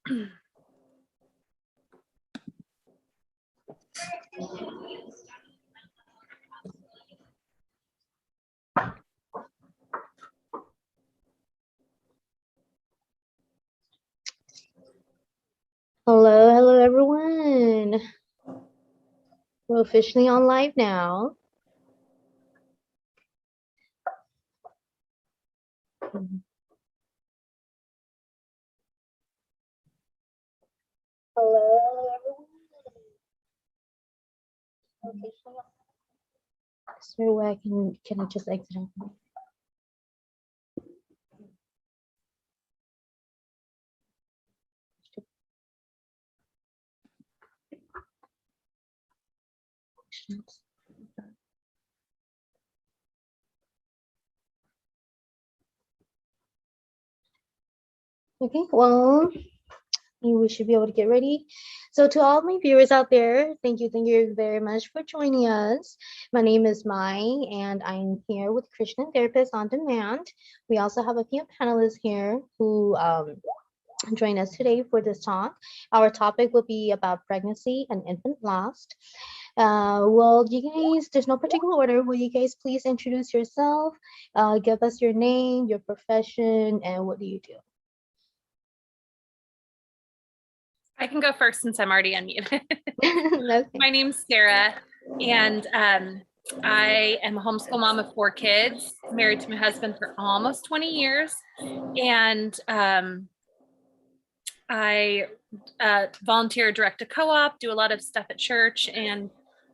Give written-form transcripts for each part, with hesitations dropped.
Hello everyone. We're officially on live now. Hello everyone. Is there a way can I just exit out? Okay, well, we should be able to get ready. So to all my viewers out there, thank you very much for joining us. My name is Mai, and I'm here with Christian Therapists on Demand. We also have a few panelists here who join us today for this talk. Our topic will be about pregnancy and infant loss. Well, you guys, there's no particular order. Will you guys please introduce yourself, give us your name, your profession, and what do you do? I can go first since I'm already unmuted. Okay. My name's Sarah, and I am a homeschool mom of 4 kids, married to my husband for almost 20 years. And I volunteer, direct a co-op, do a lot of stuff at church, and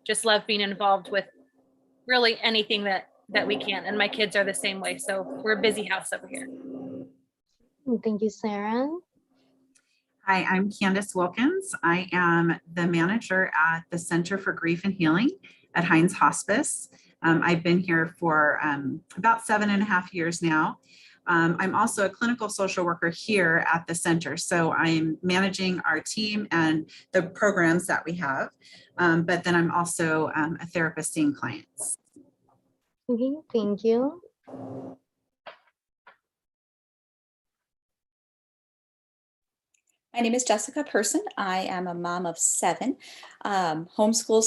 just love being involved with really anything that we can. And my kids are the same way. So we're a busy house over here. Thank you, Sarah. Hi, I'm Candace Wilkins. I am the manager at the Center for Grief and Healing at Hines Hospice. I've been here for about 7.5 years now. I'm also a clinical social worker here at the center. So I'm managing our team and the programs that we have. But then I'm also a therapist seeing clients. Okay, thank you. My name is Jessica Person. I am a mom of 7. Homeschool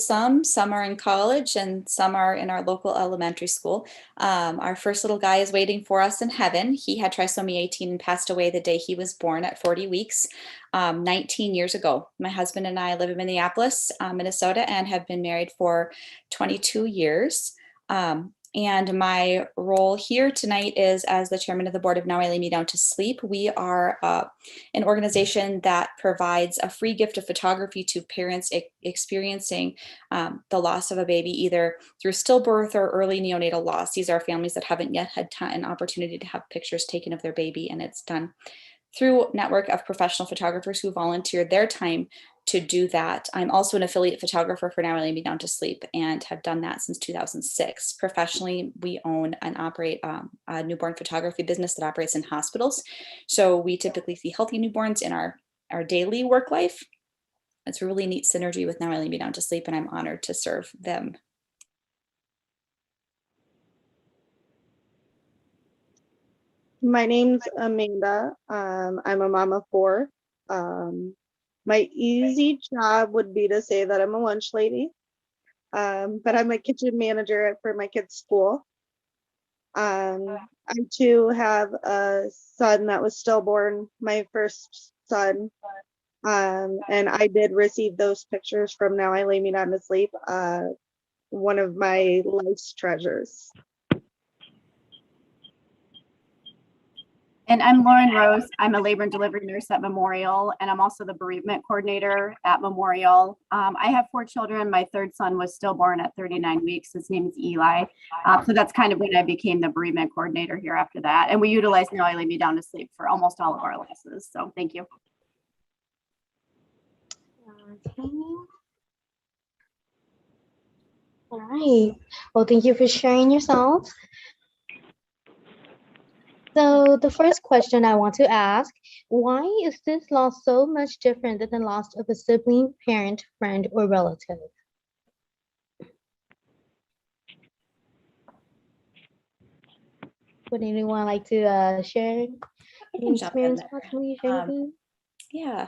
some are in college, and some are in our local elementary school. Our first little guy is waiting for us in heaven. He had trisomy 18 and passed away the day he was born at 40 weeks, 19 years ago. My husband and I live in Minneapolis, Minnesota, and have been married for 22 years. And my role here tonight is as the chairman of the board of Now I Lay Me Down to Sleep. We are an organization that provides a free gift of photography to parents experiencing the loss of a baby, either through stillbirth or early neonatal loss. These are families that haven't yet had an opportunity to have pictures taken of their baby, and it's done through a network of professional photographers who volunteered their time to do that. I'm also an affiliate photographer for Now I Lay Me Down to Sleep and have done that since 2006. Professionally, we own and operate a newborn photography business that operates in hospitals. So we typically see healthy newborns in our daily work life. It's a really neat synergy with Now I Lay Me Down to Sleep, and I'm honored to serve them. My name's Amanda. I'm a mom of 4. My easy job would be to say that I'm a lunch lady, but I'm a kitchen manager for my kids' school. I too have a son that was stillborn, my first son, and I did receive those pictures from Now I Lay Me Down to Sleep, one of my life's treasures. And I'm Lauren Rose. I'm a labor and delivery nurse at Memorial, and I'm also the bereavement coordinator at Memorial. I have 4 children. My 3rd son was stillborn at 39 weeks. His name is Eli. So that's kind of when I became the bereavement coordinator here after that. And we utilize Now I Lay Me Down to Sleep for almost all of our losses. So thank you. Okay. All right. Well, thank you for sharing yourself. So the first question I want to ask, why is this loss so much different than the loss of a sibling, parent, friend, or relative? Would anyone like to share any experience, possibly share anything? Yeah.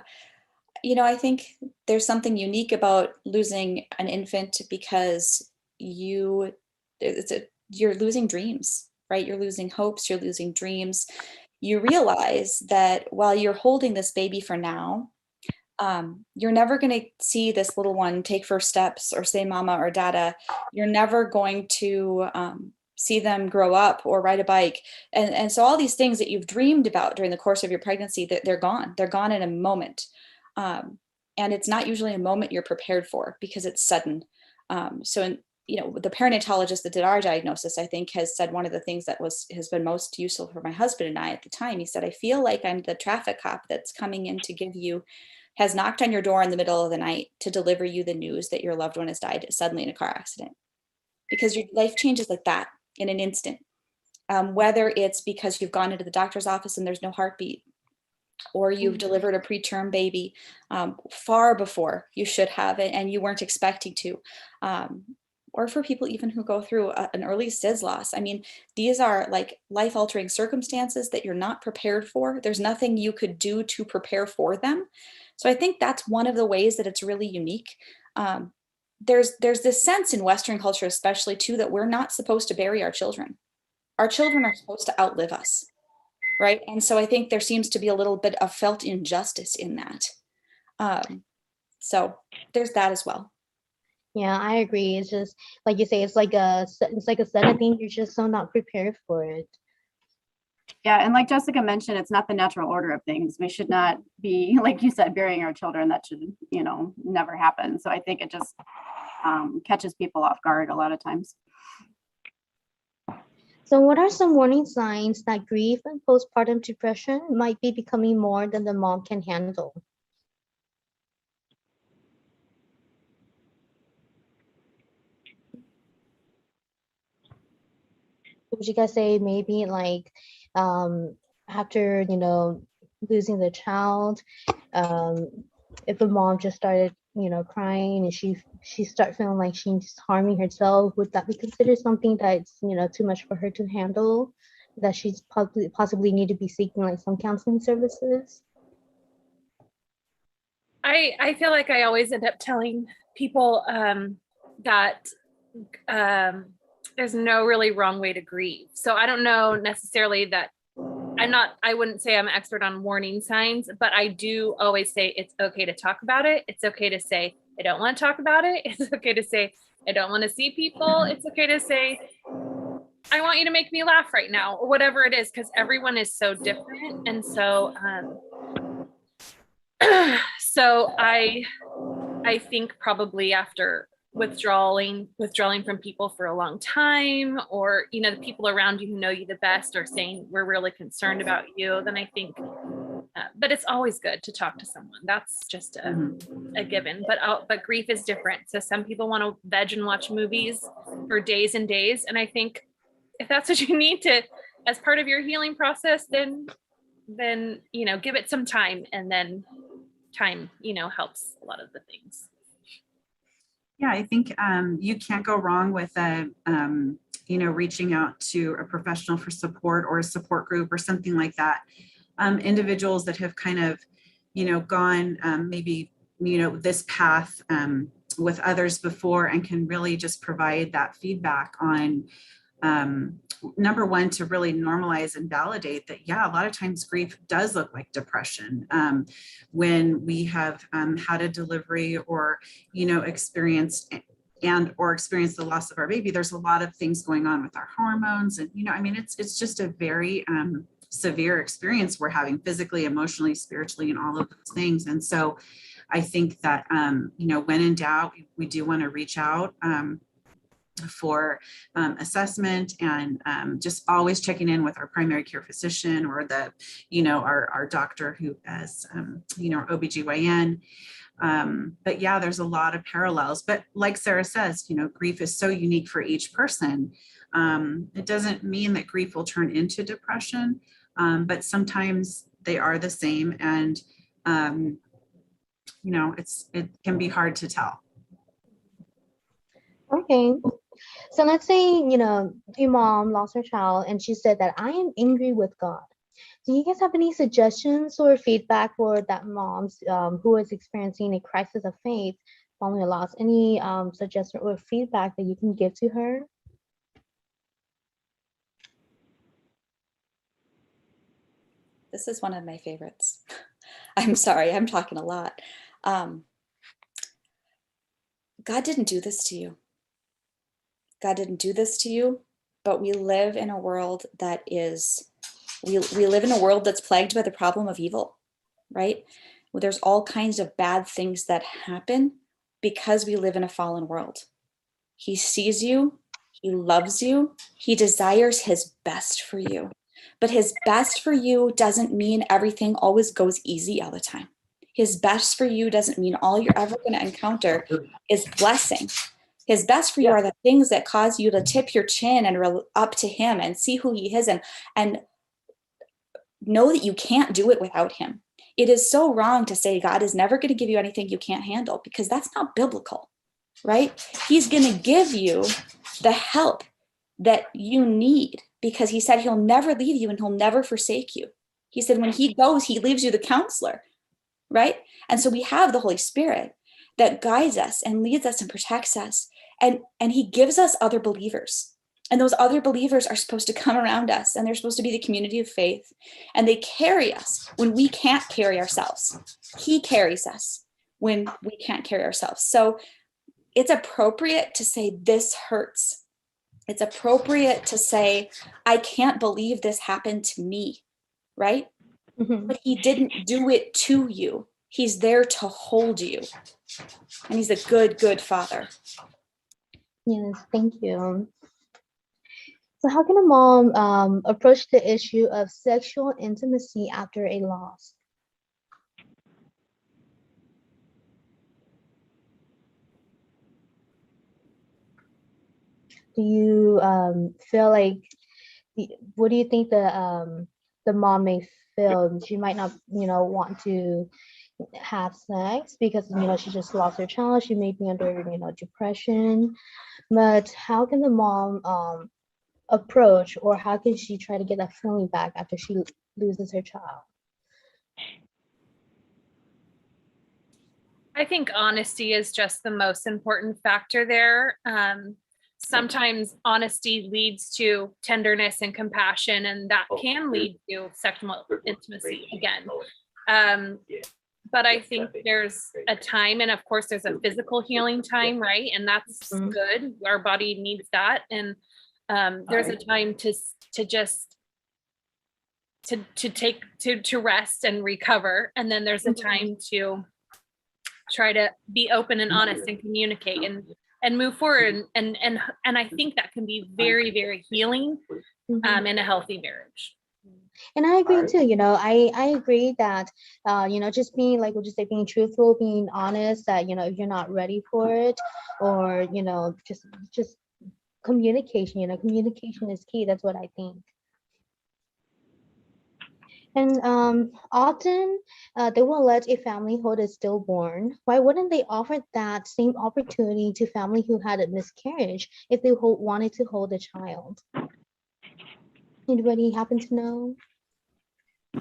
I think there's something unique about losing an infant because you're losing dreams, right? You're losing hopes, you're losing dreams. You realize that while you're holding this baby for now, you're never going to see this little one take first steps or say mama or dada. You're never going to see them grow up or ride a bike. And so all these things that you've dreamed about during the course of your pregnancy, that they're gone. They're gone in a moment. And it's not usually a moment you're prepared for because it's sudden. The perinatologist that did our diagnosis, I think, has said one of the things that has been most useful for my husband and I at the time. He said, I feel like I'm the traffic cop that's coming in to has knocked on your door in the middle of the night to deliver you the news that your loved one has died suddenly in a car accident. Because your life changes like that in an instant. Whether it's because you've gone into the doctor's office and there's no heartbeat, or you've delivered a preterm baby far before you should have it and you weren't expecting to. Or for people even who go through an early SIDS loss. I mean, these are like life-altering circumstances that you're not prepared for. There's nothing you could do to prepare for them. So I think that's one of the ways that it's really unique. There's this sense in Western culture, especially too, that we're not supposed to bury our children. Our children are supposed to outlive us, right? And so I think there seems to be a little bit of felt injustice in that. So there's that as well. Yeah, I agree. It's just like you say, it's like a sudden thing. You're just so not prepared for it. Yeah, and like Jessica mentioned, it's not the natural order of things. We should not be, like you said, burying our children. That should, never happen. So I think it just catches people off guard a lot of times. So what are some warning signs that grief and postpartum depression might be becoming more than the mom can handle? Would you guys say maybe like after, losing the child, if the mom just started, crying and she start feeling like she's harming herself, would that be considered something that's, too much for her to handle, that she's possibly need to be seeking like some counseling services? I feel like I always end up telling people that there's no really wrong way to grieve. So I don't know necessarily that I wouldn't say I'm an expert on warning signs, but I do always say it's okay to talk about it. It's okay to say, I don't want to talk about it. It's okay to say, I don't want to see people. It's okay to say, I want you to make me laugh right now, or whatever it is, because everyone is so different. And so, so I think probably after withdrawing from people for a long time, or the people around you who know you the best are saying we're really concerned about you, then I think but it's always good to talk to someone. That's just a given. But grief is different. So some people want to veg and watch movies for days and days, and I think if that's what you need to as part of your healing process, then give it some time, and then time helps a lot of the things. Yeah, I think you can't go wrong with reaching out to a professional for support, or a support group or something like that. Individuals that have kind of, gone maybe, this path with others before, and can really just provide that feedback on, number one, to really normalize and validate that, a lot of times grief does look like depression. When we have had a delivery, or, experienced the loss of our baby, there's a lot of things going on with our hormones. And, it's just a very severe experience we're having, physically, emotionally, spiritually, and all of those things. And so I think that, when in doubt, we do want to reach out for assessment, and just always checking in with our primary care physician, or our doctor who has, our OBGYN. But there's a lot of parallels. But like Sarah says, grief is so unique for each person. It doesn't mean that grief will turn into depression, but sometimes they are the same, and it can be hard to tell. Okay. So let's say, your mom lost her child and she said that I am angry with God. Do you guys have any suggestions or feedback for that moms who is experiencing a crisis of faith following a loss? Any suggestion or feedback that you can give to her? This is one of my favorites. I'm sorry, I'm talking a lot. God didn't do this to you. God didn't do this to you, but we live in a world that is, we live in a world that's plagued by the problem of evil, right? Well, there's all kinds of bad things that happen because we live in a fallen world. He sees you, he loves you, he desires his best for you. But his best for you doesn't mean everything always goes easy all the time. His best for you doesn't mean all you're ever going to encounter is blessing. His best for you are the things that cause you to tip your chin and up to him and see who he is and know that you can't do it without him. It is so wrong to say God is never going to give you anything you can't handle, because that's not biblical, right? He's going to give you the help that you need, because he said he'll never leave you and he'll never forsake you. He said when he goes, he leaves you the counselor, right? And so we have the Holy Spirit that guides us and leads us and protects us. And he gives us other believers. And those other believers are supposed to come around us, and they're supposed to be the community of faith. And they carry us when we can't carry ourselves. He carries us when we can't carry ourselves. So it's appropriate to say, this hurts. It's appropriate to say, I can't believe this happened to me, right? Mm-hmm. But he didn't do it to you. He's there to hold you. And he's a good, good father. Yes, thank you. So how can a mom approach the issue of sexual intimacy after a loss? Do you feel like, what do you think the mom may feel? She might not, want to have sex because, she just lost her child. She may be under, depression. But how can the mom approach, or how can she try to get that feeling back after she loses her child? I think honesty is just the most important factor there. Sometimes honesty leads to tenderness and compassion, and that can lead to sexual intimacy again. But I think there's a time, and of course there's a physical healing time, right? And that's good. Our body needs that. And there's a time to rest and recover. And then there's a time to try to be open and honest and communicate and move forward. And I think that can be very, very healing in a healthy marriage. And I agree too, I agree that, just being, like, we'll just say being truthful, being honest, that, if you're not ready for it, or, just communication, communication is key. That's what I think. And often they will let a family hold a stillborn. Why wouldn't they offer that same opportunity to family who had a miscarriage if they wanted to hold a child? Anybody happen to know?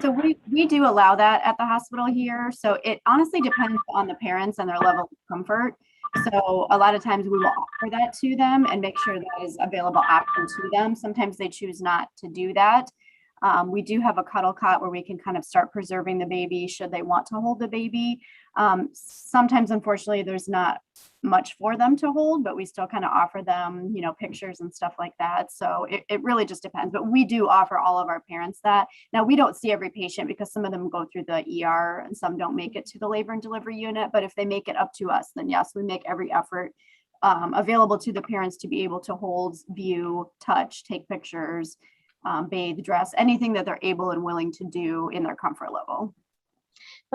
So we do allow that at the hospital here. So it honestly depends on the parents and their level of comfort. So a lot of times we will offer that to them and make sure that is available option to them. Sometimes they choose not to do that. We do have a cuddle cot where we can kind of start preserving the baby should they want to hold the baby. Sometimes, unfortunately, there's not much for them to hold, but we still kind of offer them, pictures and stuff like that. So it really just depends. But we do offer all of our parents that. Now, we don't see every patient because some of them go through the ER and some don't make it to the labor and delivery unit. But if they make it up to us, then yes, we make every effort available to the parents to be able to hold, view, touch, take pictures, bathe, dress, anything that they're able and willing to do in their comfort level.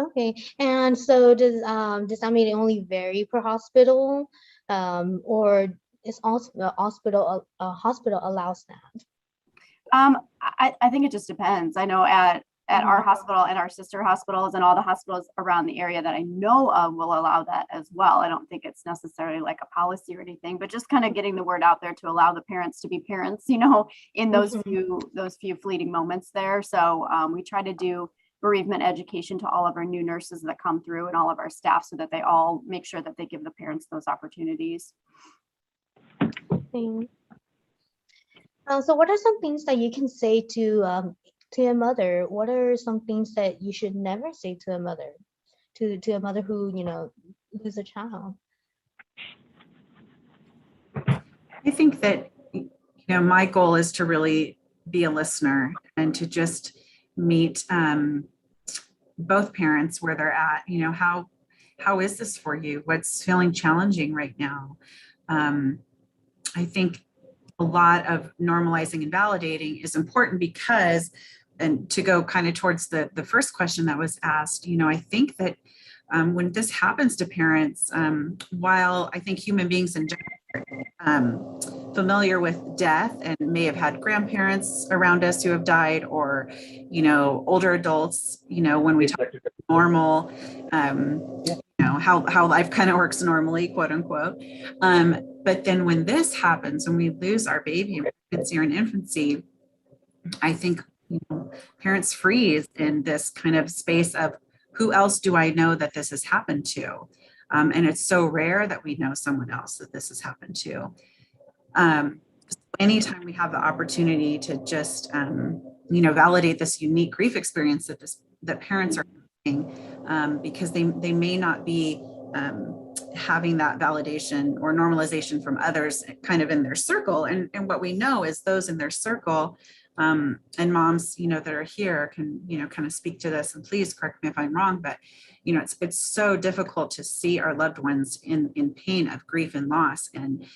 Okay, and so does that mean it only vary per hospital, or is also the hospital allows that? I think it just depends. I know at at our hospital and our sister hospitals and all the hospitals around the area that I know of will allow that as well. I don't think it's necessarily like a policy or anything, but just kind of getting the word out there to allow the parents to be parents, you know, in those few fleeting moments there. So we try to do bereavement education to all of our new nurses that come through and all of our staff so that they all make sure that they give the parents those opportunities. Thanks. So what are some things that you can say to a mother? What are some things that you should never say to a mother, to a mother who, you know, lose a child? I think that, you know, my goal is to really be a listener and to just meet both parents where they're at. You know, how is this for you? What's feeling challenging right now? I think a lot of normalizing and validating is important because, and to go kind of towards the first question that was asked, you know, I think that when this happens to parents, while I think human beings in general familiar with death and may have had grandparents around us who have died, or, you know, older adults, you know, when we talk about normal, you know, how life kind of works normally, quote unquote. But then when this happens, when we lose our baby in pregnancy or in infancy, I think, you know, parents freeze in this kind of space of who else do I know that this has happened to? And it's so rare that we know someone else that this has happened to. Anytime we have the opportunity to just, you know, validate this unique grief experience that parents are having, because they may not be having that validation or normalization from others kind of in their circle. And what we know is those in their circle, and moms, you know, that are here can, you know, kind of speak to this, and please correct me if I'm wrong, but, you know, it's so difficult to see our loved ones in pain of grief and loss. And,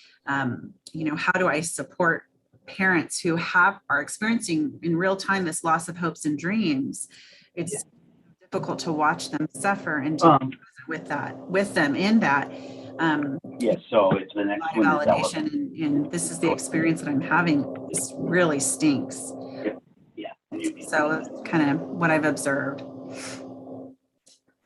you know, how do I support parents who are experiencing in real time this loss of hopes and dreams? It's difficult to watch them suffer and to be present with them in that. Yes, so it's the next one. Validation, and this is the experience that I'm having. This really stinks. Yeah. So that's kind of what I've observed.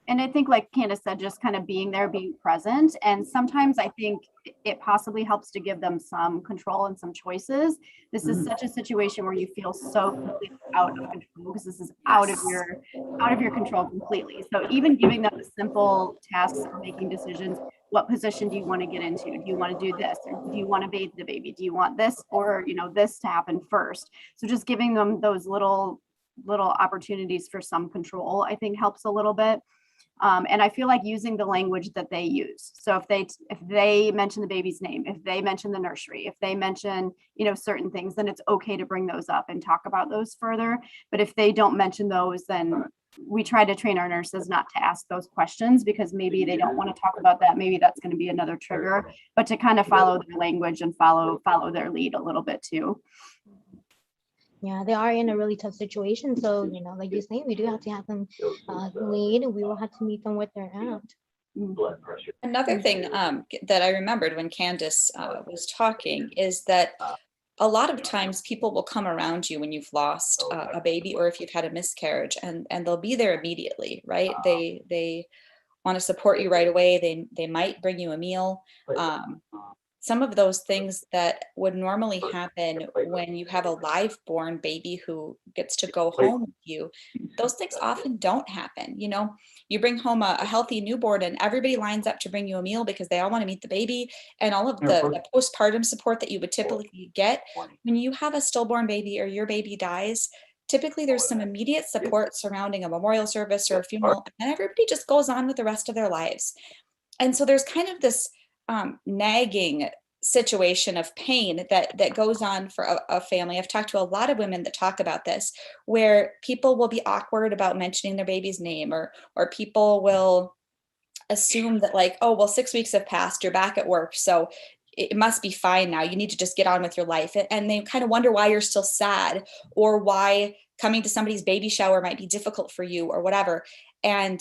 And I think, like Candace said, just kind of being there, being present. And sometimes I think it possibly helps to give them some control and some choices. This is such a situation where you feel so completely out of control, because this is out of your control completely. So even giving them the simple tasks of making decisions. What position do you want to get into? Do you want to do this? Or do you want to bathe the baby? Do you want this, or, you know, this to happen first? So just giving them those little opportunities for some control, I think, helps a little bit. And I feel like using the language that they use. So if they mention the baby's name, if they mention the nursery, if they mention, you know, certain things, then it's okay to bring those up and talk about those further. But if they don't mention those, then we try to train our nurses not to ask those questions, because maybe they don't want to talk about that. Maybe that's going to be another trigger, but to kind of follow their language and follow their lead a little bit too. Yeah, they are in a really tough situation. So, you know, like you say, we do have to have them lead. We will have to meet them where they're at. Blood pressure. Another thing that I remembered when Candace was talking is that a lot of times people will come around you when you've lost a baby, or if you've had a miscarriage, and they'll be there immediately, right? They want to support you right away. They might bring you a meal. Some of those things that would normally happen when you have a live born baby who gets to go home with you, those things often don't happen. You know, you bring home a healthy newborn and everybody lines up to bring you a meal because they all want to meet the baby, and all of the postpartum support that you would typically get when you have a stillborn baby or your baby dies. Typically there's some immediate support surrounding a memorial service or a funeral, and then everybody just goes on with the rest of their lives. And so there's kind of this nagging situation of pain that goes on for a family. I've talked to a lot of women that talk about this, where people will be awkward about mentioning their baby's name, or people will assume that, like, oh, well, 6 weeks have passed, you're back at work, so it must be fine now. You need to just get on with your life. And they kind of wonder why you're still sad, or why coming to somebody's baby shower might be difficult for you, or whatever. And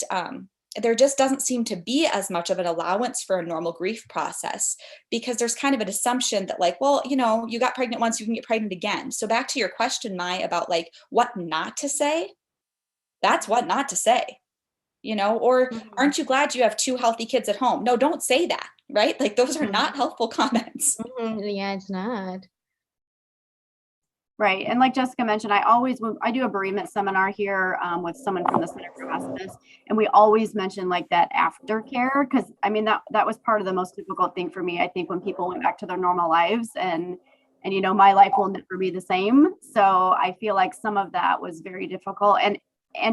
there just doesn't seem to be as much of an allowance for a normal grief process, because there's kind of an assumption that, like, well, you know, you got pregnant once, you can get pregnant again. So back to your question, Mai, about like what not to say. that's what not to say, or aren't you glad you have 2 healthy kids at home? No, don't say that, right? Like those are not helpful comments. Yeah, it's not. Right. And like Jessica mentioned, when I do a bereavement seminar here with someone from the Center for Hospice, and we always mention like that aftercare, because I mean, that was part of the most difficult thing for me. I think when people went back to their normal lives and my life will never be the same. So I feel like some of that was very difficult. And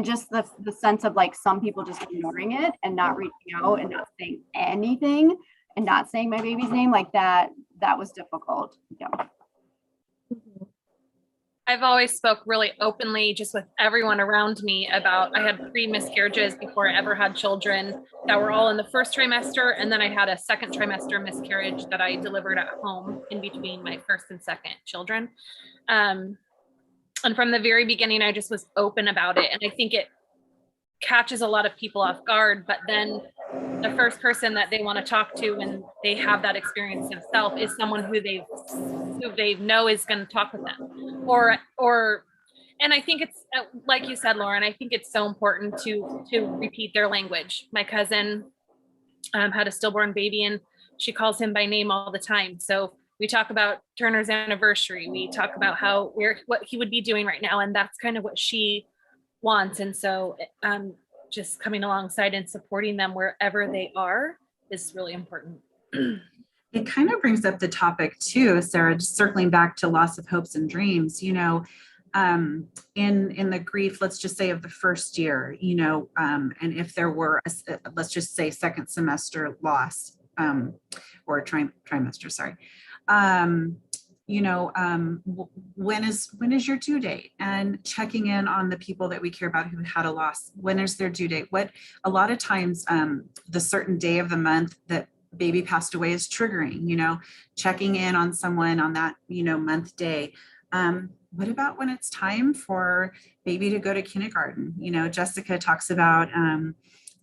just the sense of like some people just ignoring it and not reaching out and not saying anything and not saying my baby's name, like that was difficult. Yeah. I've always spoke really openly just with everyone around me about, I had 3 miscarriages before I ever had children that were all in the first trimester. And then I had a second trimester miscarriage that I delivered at home in between my first and second children. And from the very beginning, I just was open about it. And I think it catches a lot of people off guard, but then the first person that they want to talk to when they have that experience themselves is someone who they know is going to talk with them, and I think it's like you said, Lauren, I think it's so important to repeat their language. My cousin had a stillborn baby and she calls him by name all the time. So we talk about Turner's anniversary. We talk about what he would be doing right now. And that's kind of what she wants. And so just coming alongside and supporting them wherever they are is really important. It kind of brings up the topic too, Sarah, just circling back to loss of hopes and dreams, in the grief, let's just say of the first year, and if there were, let's just say second semester loss, or trimester, sorry. When is your due date, and checking in on the people that we care about who had a loss. When is their due date? A lot of times, the certain day of the month that baby passed away is triggering, checking in on someone on that, month day. What about when it's time for baby to go to kindergarten? Jessica talks about,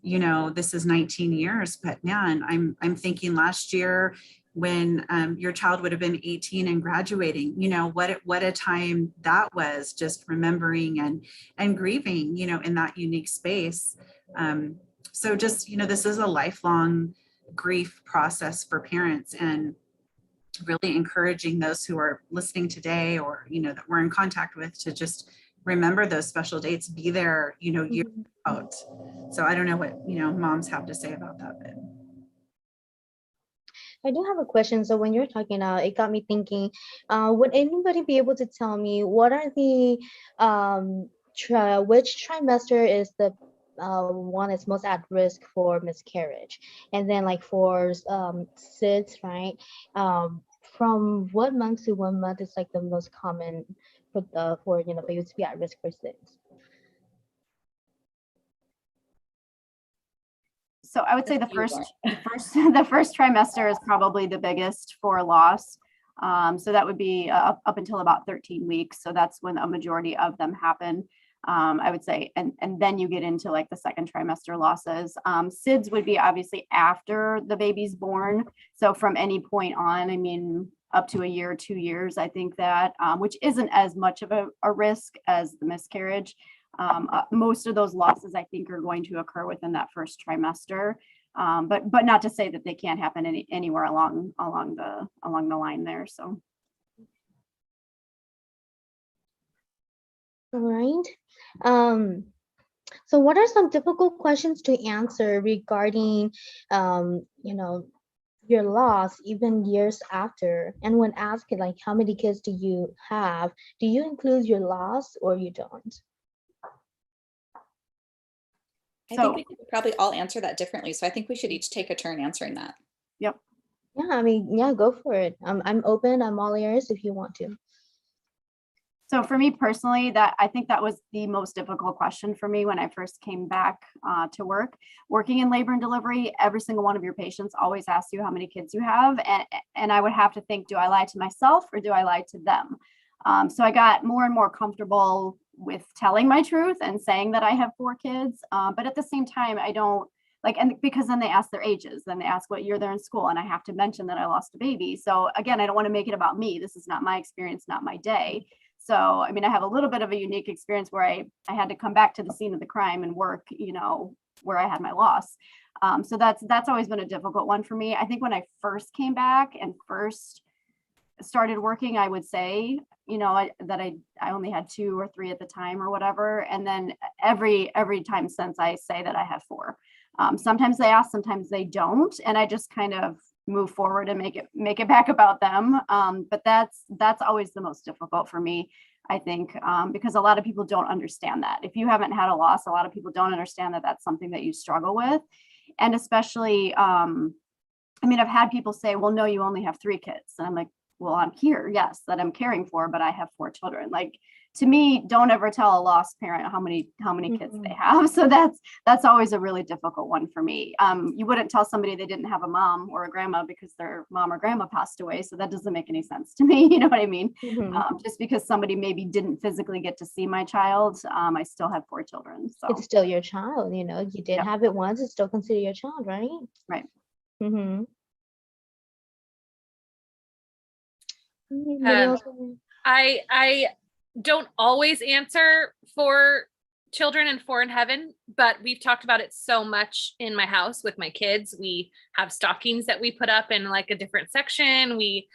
this is 19 years, but man, I'm thinking last year when your child would have been 18 and graduating, what a time that was, just remembering and grieving, in that unique space. So just, this is a lifelong grief process for parents, and really encouraging those who are listening today or, that we're in contact with to just remember those special dates, be there, year out. So I don't know what, moms have to say about that, but. I do have a question. So when you're talking it got me thinking, would anybody be able to tell me what are the, which trimester is the one that's most at risk for miscarriage? And then like for SIDS, right? From what month to what month is like the most common for babies to be at risk for SIDS? So I would say the first trimester is probably the biggest for loss. So that would be up until about 13 weeks. So that's when a majority of them happen, I would say. And then you get into like the second trimester losses. SIDS would be obviously after the baby's born. So from any point on, I mean, up to a year, 2 years, I think that, which isn't as much of a risk as the miscarriage. Most of those losses, I think, are going to occur within that first trimester, but not to say that they can't happen anywhere along the line there. So, all right. So what are some difficult questions to answer regarding, your loss even years after? And when asked, like, how many kids do you have? Do you include your loss or you don't? I think we could probably all answer that differently. So I think we should each take a turn answering that. Yep. Yeah, I mean, yeah, go for it. I'm open. I'm all ears if you want to. So for me personally, I think that was the most difficult question for me when I first came back to work. Working in labor and delivery, every single one of your patients always asks you how many kids you have. And I would have to think, do I lie to myself or do I lie to them? So I got more and more comfortable with telling my truth and saying that I have 4 kids. But at the same time, I don't and because then they ask their ages, then they ask what year they're in school, and I have to mention that I lost a baby. So again, I don't want to make it about me. This is not my experience, not my day. So, I mean, I have a little bit of a unique experience where I had to come back to the scene of the crime and work, you know, where I had my loss. So that's always been a difficult one for me. I think when I first came back and first started working, I would say, you know, I only had 2 or 3 at the time or whatever. And then every time since, I say that I have 4. Sometimes they ask, sometimes they don't. And I just kind of move forward and make it back about them. But that's always the most difficult for me, I think, because a lot of people don't understand that. If you haven't had a loss, a lot of people don't understand that that's something that you struggle with. And especially, I mean, I've had people say, well, no, you only have 3 kids. And I'm like, well, I'm here, yes, that I'm caring for, but I have 4 children. Like, to me, don't ever tell a lost parent how many kids they have. So that's always a really difficult one for me. You wouldn't tell somebody they didn't have a mom or a grandma because their mom or grandma passed away. So that doesn't make any sense to me. You know what I mean? Just because somebody maybe didn't physically get to see my child, I still have 4 children. So It's still your child, you know, you did have it once, it's still considered your child, right? Right. I don't always answer for children and for in heaven, but we've talked about it so much in my house with my kids. We have stockings that we put up in like a different section. We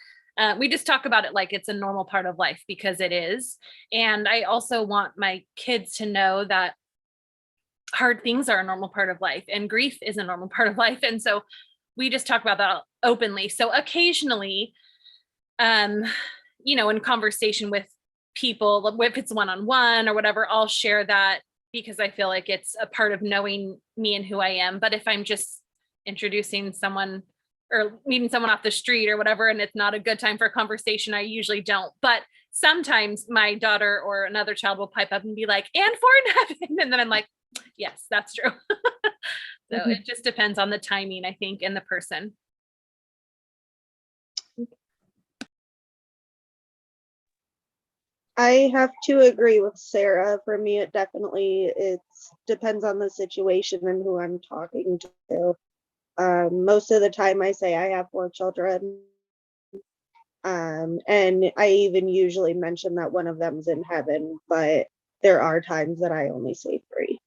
just talk about it like it's a normal part of life, because it is. And I also want my kids to know that hard things are a normal part of life and grief is a normal part of life. And so we just talk about that openly. So occasionally, you know, in conversation with people, if it's one-on-one or whatever, I'll share that because I feel like it's a part of knowing me and who I am. But if I'm just introducing someone or meeting someone off the street or whatever, and it's not a good time for a conversation, I usually don't. But sometimes my daughter or another child will pipe up and be like, and 4 in heaven. And then I'm like, yes, that's true. So it just depends on the timing, I think, and the person. I have to agree with Sarah. For me, it definitely depends on the situation and who I'm talking to. Most of the time I say I have 4 children. And I even usually mention that one of them's in heaven, but there are times that I only say 3.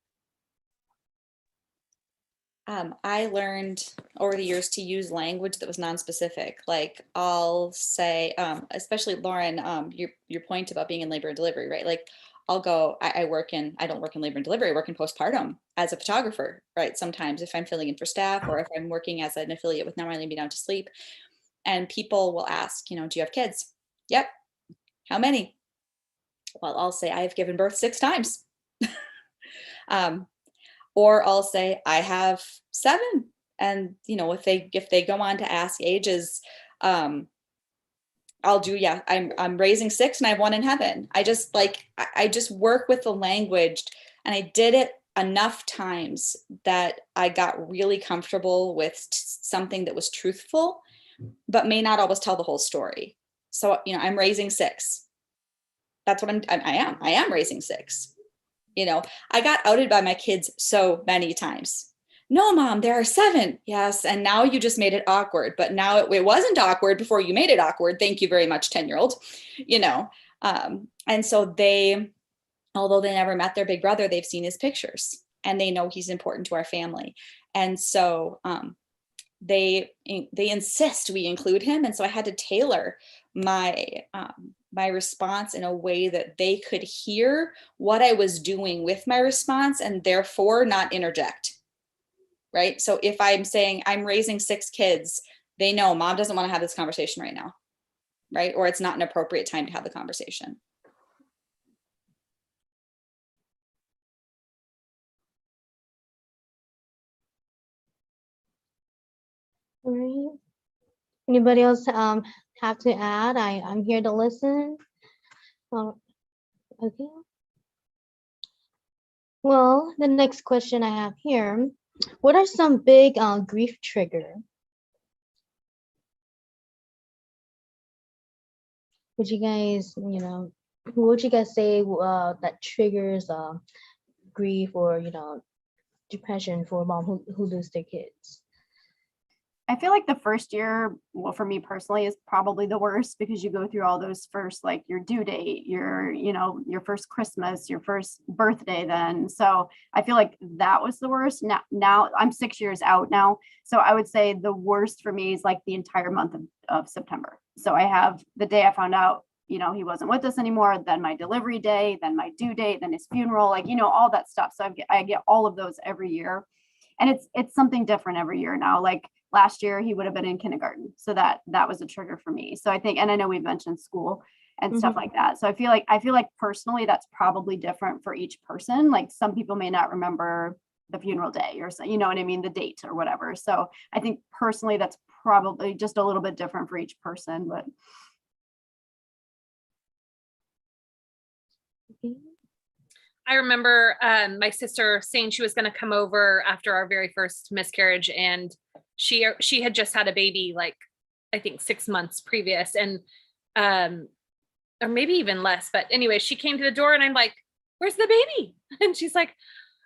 I learned over the years to use language that was non-specific. Like I'll say, especially Lauren, your point about being in labor and delivery, right? Like I'll go, I don't work in labor and delivery, I work in postpartum as a photographer, right? Sometimes if I'm filling in for staff or if I'm working as an affiliate with Now I Lay Me Down to Sleep, and people will ask, you know, do you have kids? Yep. How many? Well, I'll say I have given birth 6 times. Or I'll say I have 7, and you know, if they go on to ask ages, I'll do, yeah, I'm raising 6 and I have 1 in heaven. I just work with the language, and I did it enough times that I got really comfortable with something that was truthful, but may not always tell the whole story. So, you know, I'm raising 6. That's what I am raising 6. You know, I got outed by my kids so many times. No, Mom, there are 7. Yes. And now you just made it awkward. But now it wasn't awkward before you made it awkward. Thank you very much, 10-year-old, you know. And so although they never met their big brother, they've seen his pictures and they know he's important to our family. And so they insist we include him. And so I had to tailor my response in a way that they could hear what I was doing with my response and therefore not interject. Right. So if I'm saying I'm raising 6 kids, they know Mom doesn't want to have this conversation right now. Right. Or it's not an appropriate time to have the conversation. All right. Anybody else have to add? I'm here to listen. Okay. Well, the next question I have here, what are some big grief trigger? Would you guys, you know, what would you guys say that triggers grief or, you know, depression for a mom who lose their kids? I feel like the first year, well, for me personally, is probably the worst because you go through all those first, like your due date, your first Christmas, your first birthday then. So I feel like that was the worst. Now I'm 6 years out now. So I would say the worst for me is like the entire month of September. So I have the day I found out, he wasn't with us anymore, then my delivery day, then my due date, then his funeral, like, all that stuff. So I get all of those every year. And it's something different every year now. Like last year, he would have been in kindergarten. So that was a trigger for me. So I think, and I know we've mentioned school and stuff like that. So I feel like personally, that's probably different for each person. Like some people may not remember the funeral day or so, you know what I mean? The date or whatever. So I think personally, that's probably just a little bit different for each person, but. I remember my sister saying she was going to come over after our very first miscarriage, and she had just had a baby, like I think 6 months previous, and or maybe even less. But anyway, she came to the door, and I'm like, "Where's the baby?" And she's like,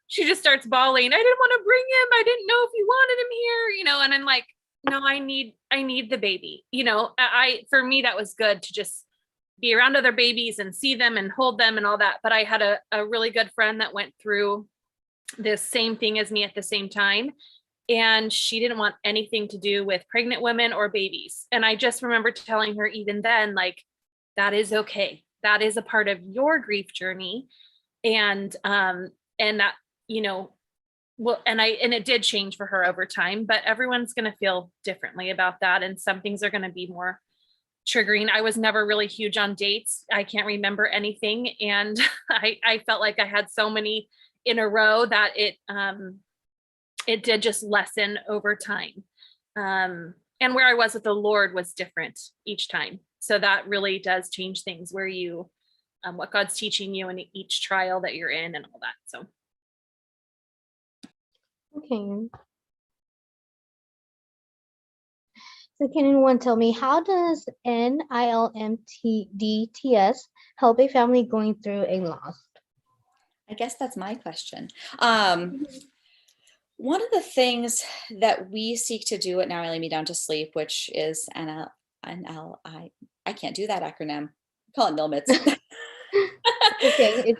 she just starts bawling. "I didn't want to bring him. I didn't know if you wanted him here, And I'm like, "No, I need the baby." For me that was good to just be around other babies and see them and hold them and all that. But I had a really good friend that went through this same thing as me at the same time. And she didn't want anything to do with pregnant women or babies. And I just remember telling her even then, like, that is okay. That is a part of your grief journey. And that, well, and it did change for her over time, but everyone's going to feel differently about that. And some things are going to be more triggering. I was never really huge on dates. I can't remember anything. And I felt like I had so many in a row that it did just lessen over time. And where I was with the Lord was different each time. So that really does change things where you, what God's teaching you in each trial that you're in and all that. So. Okay. So can anyone tell me, how does NILMDTS help a family going through a loss? I guess that's my question. One of the things that we seek to do at Now I Lay Me Down to Sleep, which is NLI, I can't do that acronym. Call it NILMITS. Okay.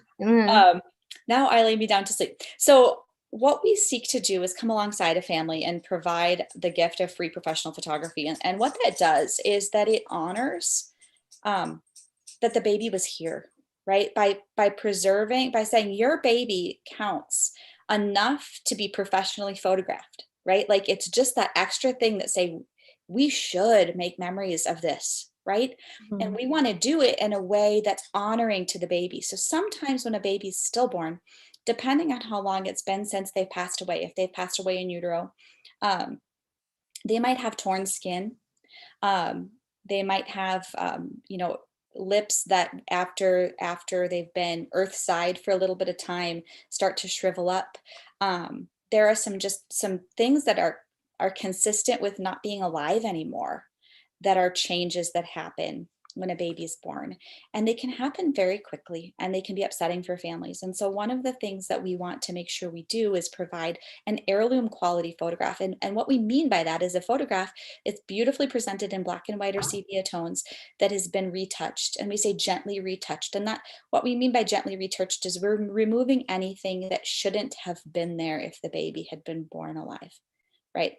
Now I Lay Me Down to Sleep. So what we seek to do is come alongside a family and provide the gift of free professional photography. And what that does is that it honors that the baby was here, right? By preserving, by saying your baby counts enough to be professionally photographed, right? Like it's just that extra thing that say, we should make memories of this, right? Mm-hmm. And we want to do it in a way that's honoring to the baby. So sometimes when a baby's stillborn, depending on how long it's been since they've passed away, if they've passed away in utero, they might have torn skin. They might have, lips that after they've been earthside for a little bit of time start to shrivel up. There are some things that are consistent with not being alive anymore, that are changes that happen when a baby is born, and they can happen very quickly and they can be upsetting for families. And so one of the things that we want to make sure we do is provide an heirloom quality photograph. And what we mean by that is a photograph, it's beautifully presented in black and white or sepia tones that has been retouched. And we say gently retouched. And that what we mean by gently retouched is we're removing anything that shouldn't have been there if the baby had been born alive, right?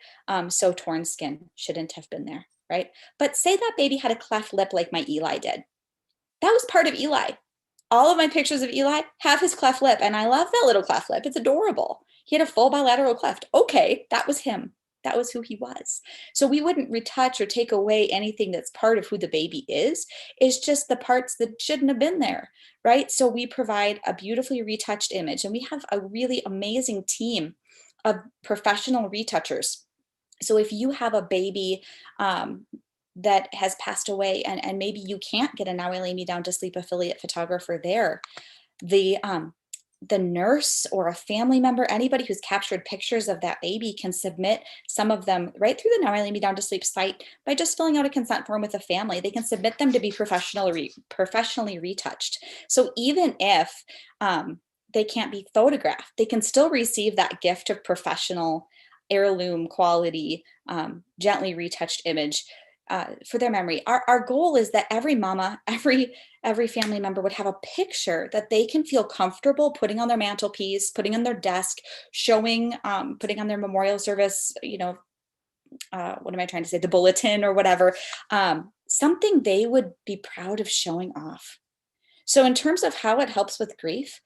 So torn skin shouldn't have been there. Right? But say that baby had a cleft lip like my Eli did. That was part of Eli. All of my pictures of Eli have his cleft lip, and I love that little cleft lip. It's adorable. He had a full bilateral cleft. Okay, that was him. That was who he was. So we wouldn't retouch or take away anything that's part of who the baby is. It's just the parts that shouldn't have been there, right? So we provide a beautifully retouched image, and we have a really amazing team of professional retouchers. So if you have a baby that has passed away and maybe you can't get a Now I Lay Me Down to Sleep affiliate photographer there, the nurse or a family member, anybody who's captured pictures of that baby can submit some of them right through the Now I Lay Me Down to Sleep site by just filling out a consent form with a family. They can submit them to be professionally retouched. So even if they can't be photographed, they can still receive that gift of professional heirloom quality, gently retouched image for their memory. Our goal is that every mama, every family member would have a picture that they can feel comfortable putting on their mantelpiece, putting on their desk, showing, putting on their memorial service, what am I trying to say? The bulletin or whatever, something they would be proud of showing off. So in terms of how it helps with grief,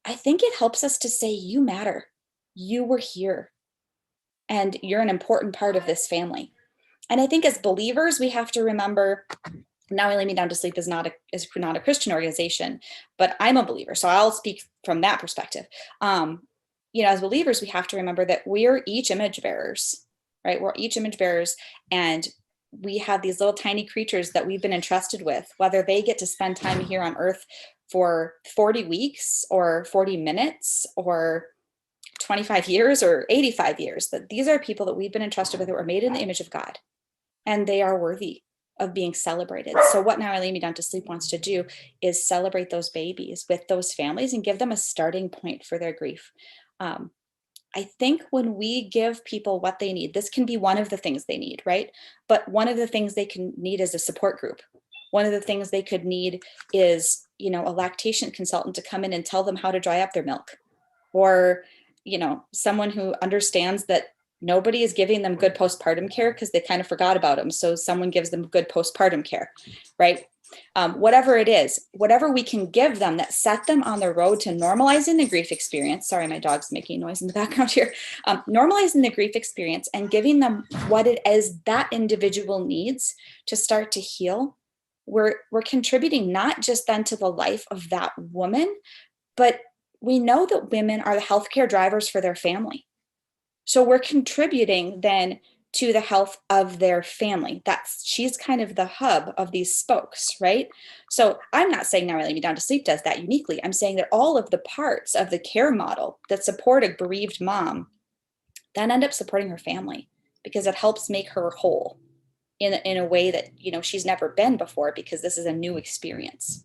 I think it helps us to say, you matter, you were here, and you're an important part of this family. And I think as believers, we have to remember, Now We Lay Me Down to Sleep is not a Christian organization, but I'm a believer. So I'll speak from that perspective. As believers, we have to remember that we're each image bearers, right? We're each image bearers, and we have these little tiny creatures that we've been entrusted with, whether they get to spend time here on earth for 40 weeks or 40 minutes or 25 years or 85 years, that these are people that we've been entrusted with, that were made in the image of God, and they are worthy of being celebrated. So what Now I Lay Me Down to Sleep wants to do is celebrate those babies with those families and give them a starting point for their grief. I think when we give people what they need, this can be one of the things they need, right? But one of the things they can need is a support group. One of the things they could need is, a lactation consultant to come in and tell them how to dry up their milk, or, someone who understands that nobody is giving them good postpartum care because they kind of forgot about them. So someone gives them good postpartum care, right? Whatever it is, whatever we can give them that set them on the road to normalizing the grief experience. Sorry, my dog's making noise in the background here. Normalizing the grief experience and giving them what it is that individual needs to start to heal. We're contributing not just then to the life of that woman, but we know that women are the healthcare drivers for their family. So we're contributing then to the health of their family. She's kind of the hub of these spokes, right? So I'm not saying Now I Lay Me Down to Sleep does that uniquely. I'm saying that all of the parts of the care model that support a bereaved mom then end up supporting her family, because it helps make her whole in a way that, she's never been before, because this is a new experience.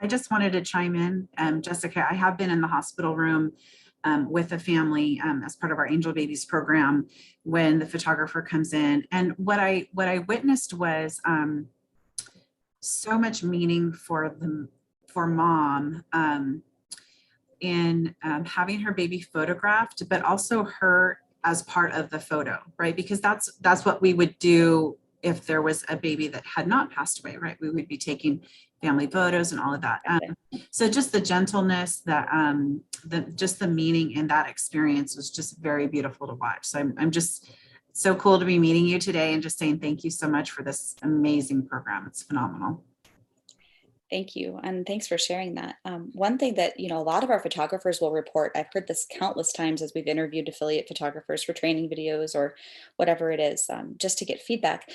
I just wanted to chime in, Jessica. I have been in the hospital room with a family as part of our Angel Babies program when the photographer comes in, and what I witnessed was so much meaning for mom in having her baby photographed, but also her as part of the photo, right? Because that's what we would do if there was a baby that had not passed away, right? We would be taking family photos and all of that. So just the gentleness, just the meaning in that experience was just very beautiful to watch. So I'm just so cool to be meeting you today and just saying thank you so much for this amazing program. It's phenomenal. Thank you. And thanks for sharing that. One thing that, a lot of our photographers will report, I've heard this countless times as we've interviewed affiliate photographers for training videos or whatever it is, just to get feedback.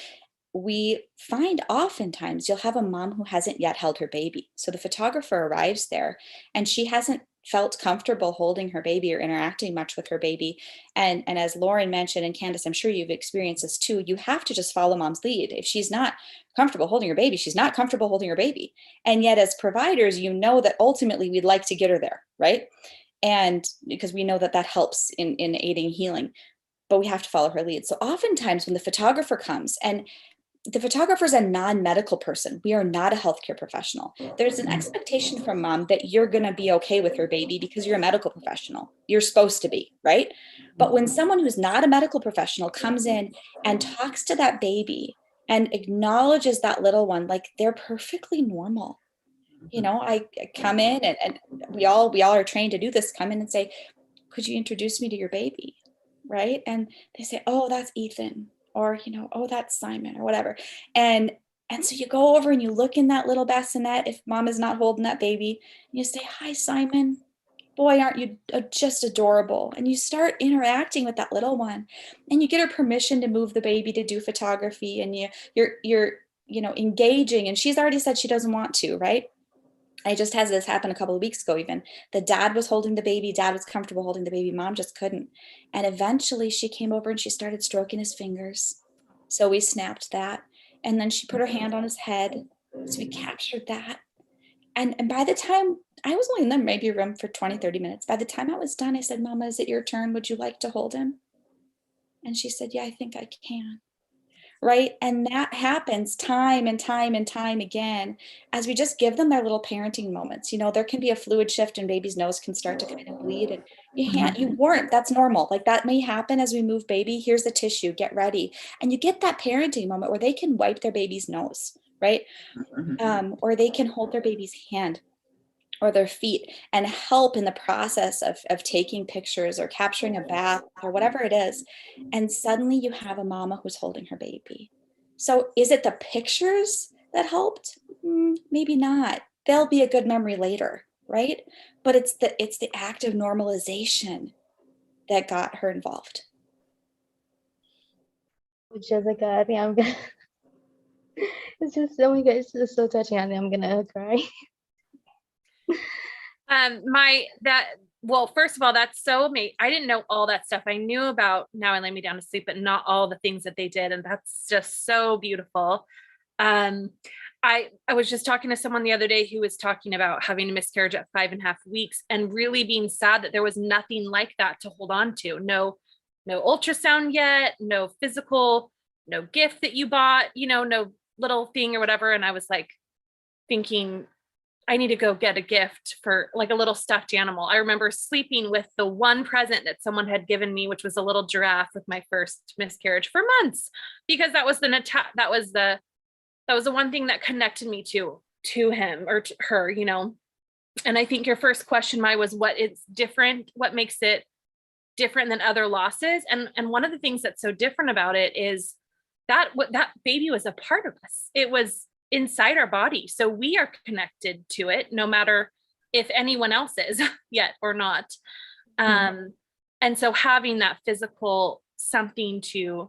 We find oftentimes you'll have a mom who hasn't yet held her baby. So the photographer arrives there and she hasn't felt comfortable holding her baby or interacting much with her baby. And as Lauren mentioned, and Candace, I'm sure you've experienced this too, you have to just follow mom's lead. If she's not comfortable holding her baby, she's not comfortable holding her baby. And yet as providers, that ultimately we'd like to get her there, right? And because we know that helps in aiding healing, but we have to follow her lead. So oftentimes when the photographer comes, and the photographer is a non-medical person. We are not a healthcare professional. There's an expectation from mom that you're going to be okay with her baby because you're a medical professional. You're supposed to be, right? But when someone who's not a medical professional comes in and talks to that baby and acknowledges that little one like they're perfectly normal. I come in and we all are trained to do this, come in and say, could you introduce me to your baby? Right? And they say, oh, that's Ethan. Or, oh, that's Simon or whatever. And so you go over and you look in that little bassinet if mom is not holding that baby, and you say, hi, Simon. Boy, aren't you just adorable? And you start interacting with that little one, and you get her permission to move the baby to do photography, and you're engaging, and she's already said she doesn't want to, right? I just had this happen a couple of weeks ago even. The dad was holding the baby. Dad was comfortable holding the baby. Mom just couldn't. And eventually she came over and she started stroking his fingers. So we snapped that. And then she put her hand on his head. So we captured that. And by the time I was only in the maybe room for 20, 30 minutes. By the time I was done, I said, Mama, is it your turn? Would you like to hold him? And she said, yeah, I think I can. Right. And that happens time and time and time again, as we just give them their little parenting moments. You know, there can be a fluid shift and baby's nose can start to kind of bleed, and you weren't, that's normal. Like that may happen as we move baby. Here's the tissue, get ready. And you get that parenting moment where they can wipe their baby's nose, right? Or they can hold their baby's hand or their feet and help in the process of taking pictures or capturing a bath or whatever it is. And suddenly you have a mama who's holding her baby. So is it the pictures that helped? Maybe not. They'll be a good memory later, right? But it's the act of normalization that got her involved. Jessica, I think I'm gonna. It's just, oh my God, it's just so touching. I think I'm gonna cry. Well, first of all, that's so amazing. I didn't know all that stuff. I knew about Now I Lay Me Down to Sleep, but not all the things that they did. And that's just so beautiful. I was just talking to someone the other day who was talking about having a miscarriage at 5.5 weeks and really being sad that there was nothing like that to hold on to. No ultrasound yet, no physical, no gift that you bought, no little thing or whatever. And I was like thinking, I need to go get a gift for like a little stuffed animal. I remember sleeping with the one present that someone had given me, which was a little giraffe with my first miscarriage for months, because that was the one thing that connected me to him or to her, And I think your first question, Mai, was what makes it different than other losses. And one of the things that's so different about it is that baby was a part of us. It was inside our body. So we are connected to it, no matter if anyone else is yet or not. And so having that physical something to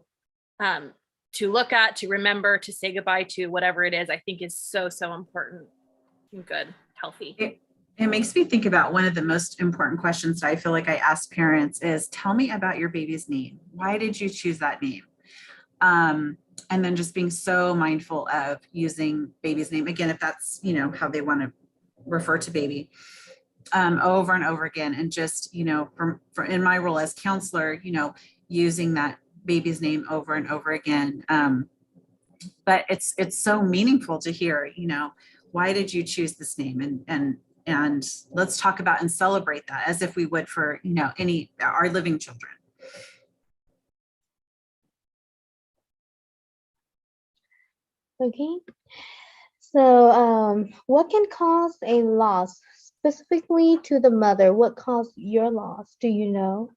look at, to remember, to say goodbye to, whatever it is, I think is so, so important and good, healthy. It makes me think about one of the most important questions that I feel like I ask parents is, tell me about your baby's name. Why did you choose that name? And then just being so mindful of using baby's name, again, if that's, how they want to refer to baby, over and over again. And just, for in my role as counselor, using that baby's name over and over again. But it's so meaningful to hear, why did you choose this name? And let's talk about and celebrate that as if we would for, our living children. Okay. So, what can cause a loss specifically to the mother? What caused your loss? Do you know?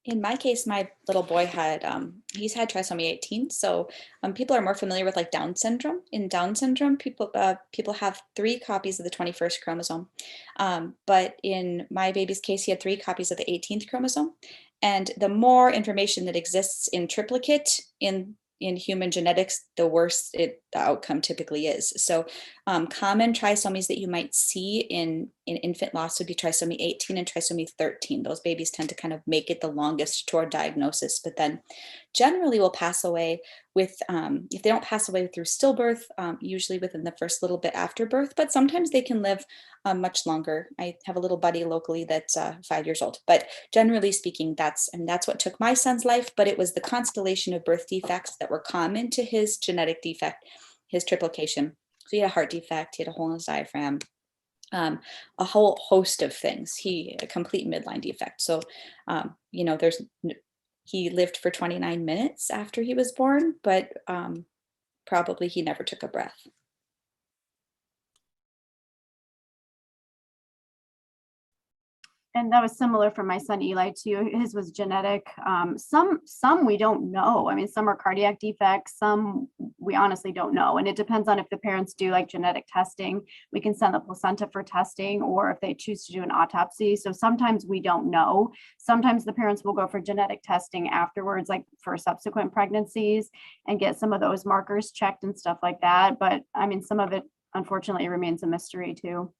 In my case, my little boy had, he's had trisomy 18. So people are more familiar with like Down syndrome. In Down syndrome, people have 3 copies of the 21st chromosome. But in my baby's case, he had 3 copies of the 18th chromosome. And the more information that exists in triplicate in human genetics, the worse the outcome typically is. So common trisomies that you might see in infant loss would be trisomy 18 and trisomy 13. Those babies tend to kind of make it the longest toward diagnosis, but then generally will pass away with, if they don't pass away through stillbirth, usually within the first little bit after birth, but sometimes they can live much longer. I have a little buddy locally that's 5 years old, but generally speaking, that's what took my son's life, but it was the constellation of birth defects that were common to his genetic defect, his triplication. So he had a heart defect, he had a hole in his diaphragm, a whole host of things. A complete midline defect. So, he lived for 29 minutes after he was born, but probably he never took a breath. And that was similar for my son Eli too. His was genetic. Some we don't know. I mean, some are cardiac defects, some we honestly don't know. And it depends on if the parents do like genetic testing. We can send the placenta for testing, or if they choose to do an autopsy. So sometimes we don't know. Sometimes the parents will go for genetic testing afterwards, like for subsequent pregnancies, and get some of those markers checked and stuff like that. But I mean, some of it unfortunately remains a mystery too.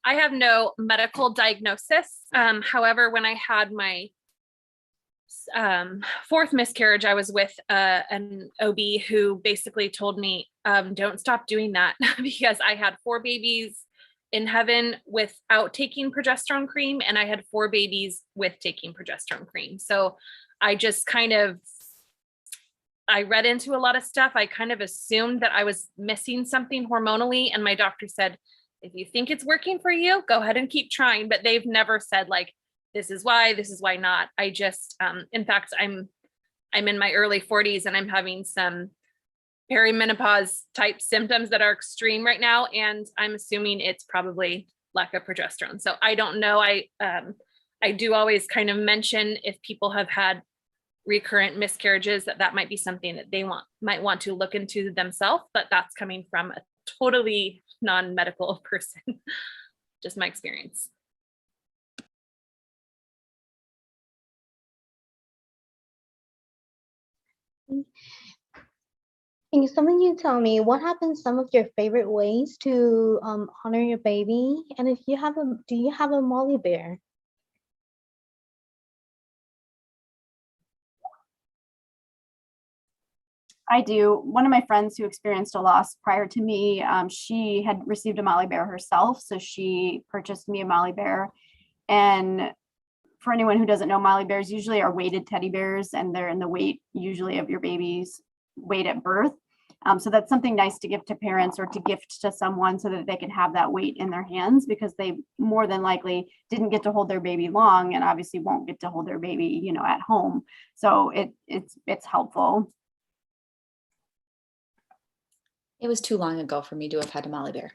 I have no medical diagnosis. However, when I had my fourth miscarriage, I was with an OB who basically told me, don't stop doing that because I had 4 babies in heaven without taking progesterone cream, and I had 4 babies with taking progesterone cream. So I just I read into a lot of stuff. I kind of assumed that I was missing something hormonally, and my doctor said, if you think it's working for you, go ahead and keep trying. But they've never said like, this is why not. I just, in fact, I'm in my early 40s and I'm having some perimenopause type symptoms that are extreme right now. And I'm assuming it's probably lack of progesterone. So I don't know. I do always kind of mention if people have had recurrent miscarriages, that might be something that they might want to look into themselves, but that's coming from a totally non-medical person, just my experience. Can you tell me what happens, some of your favorite ways to honor your baby? And if you have do you have a Molly bear? I do. One of my friends who experienced a loss prior to me, she had received a Molly bear herself. So she purchased me a Molly bear. And for anyone who doesn't know, Molly bears usually are weighted teddy bears, and they're in the weight usually of your baby's weight at birth. So that's something nice to give to parents or to gift to someone so that they can have that weight in their hands, because they more than likely didn't get to hold their baby long and obviously won't get to hold their baby, at home. So it's helpful. It was too long ago for me to have had a Molly bear.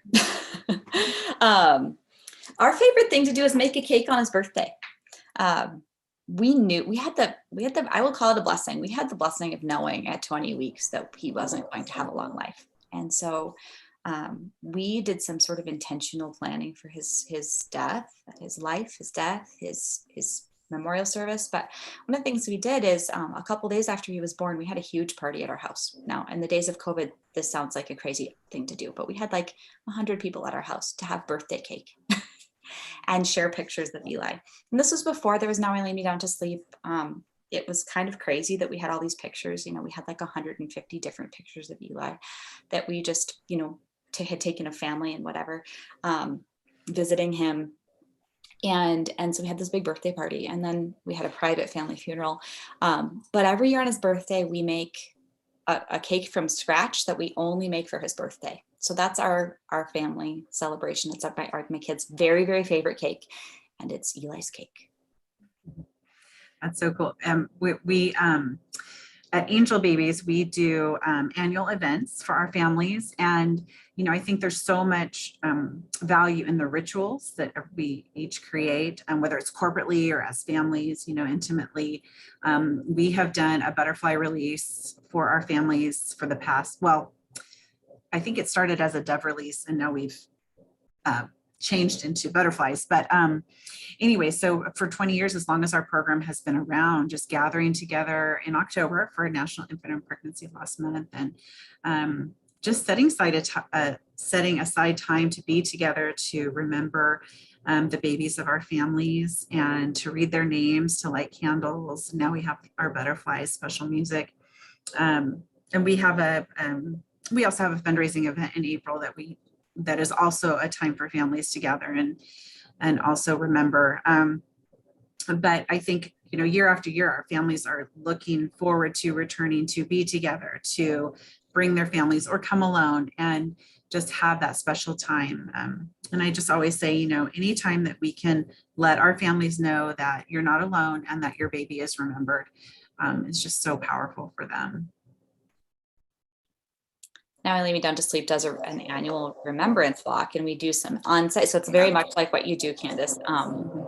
Our favorite thing to do is make a cake on his birthday. We knew we had the, I will call it a blessing. We had the blessing of knowing at 20 weeks that he wasn't going to have a long life. And so we did some sort of intentional planning for his death, his life, his death, his memorial service. But one of the things we did is a couple days after he was born, we had a huge party at our house. Now, in the days of COVID, this sounds like a crazy thing to do, but we had like 100 people at our house to have birthday cake and share pictures of Eli. And this was before there was Now I Lay Me Down to Sleep. It was kind of crazy that we had all these pictures. We had like 150 different pictures of Eli that we just, had taken a family and whatever, visiting him. And so we had this big birthday party, and then we had a private family funeral. But every year on his birthday, we make a cake from scratch that we only make for his birthday. So that's our family celebration. It's my kid's very, very favorite cake, and it's Eli's cake. That's so cool. We at Angel Babies, we do annual events for our families. And, I think there's so much value in the rituals that we each create, whether it's corporately or as families, intimately. We have done a butterfly release for our families for the past, I think it started as a dove release, and now we've changed into butterflies. But anyway, so for 20 years, as long as our program has been around, just gathering together in October for National Infant and Pregnancy Loss Month, and just setting aside time to be together, to remember the babies of our families and to read their names, to light candles. Now we have our butterflies, special music. And we also have a fundraising event in April that is also a time for families to gather and also remember. But I think, year after year, our families are looking forward to returning to be together, to bring their families or come alone and just have that special time. And I just always say, anytime that we can let our families know that you're not alone and that your baby is remembered, it's just so powerful for them. Now I Lay Me Down to Sleep does an annual remembrance walk, and we do some on-site. So it's very much like what you do, Candace.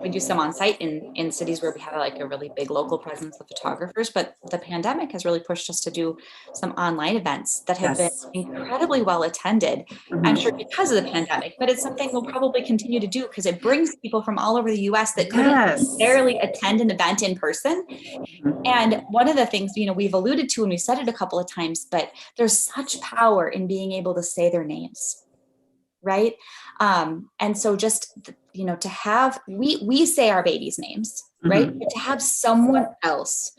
We do some on-site in cities where we have like a really big local presence of photographers, but the pandemic has really pushed us to do some online events that have been incredibly well attended. I'm sure because of the pandemic, but it's something we'll probably continue to do because it brings people from all over the US that couldn't necessarily attend an event in person. And one of the things, we've alluded to, and we've said it a couple of times, but there's such power in being able to say their names. right? And so just, you know, to have, we say our baby's names, right? But to have someone else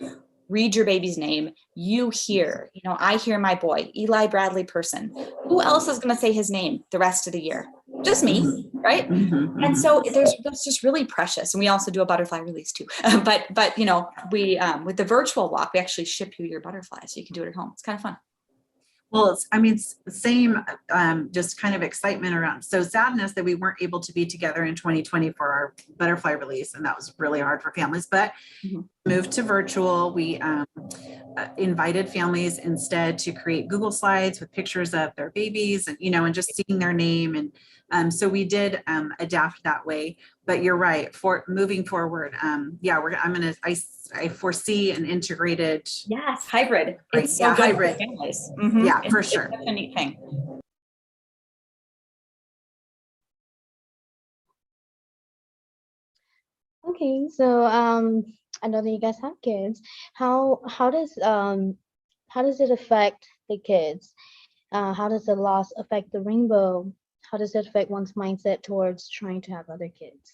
read your baby's name, you hear, you know, I hear my boy, Eli Bradley Person. Who else is going to say his name the rest of the year? Just me, right? And so that's just really precious. And we also do a butterfly release too. But you know, we with the virtual walk, we actually ship you your butterfly so you can do it at home. It's kind of fun. Well, I mean, it's the same, just kind of excitement around. So sadness that we weren't able to be together in 2020 for our butterfly release. And that was really hard for families, but moved to virtual. We invited families instead to create Google Slides with pictures of their babies and, you know, and just seeing their name. And so we did adapt that way, but you're right, for moving forward. Yeah, I foresee an integrated. Yes, hybrid. Right, It's so yeah, good hybrid. for families. Yeah, for It's sure. such a neat thing. Okay, so I know that you guys have kids. How does it affect the kids? How does the loss affect the rainbow? How does it affect one's mindset towards trying to have other kids?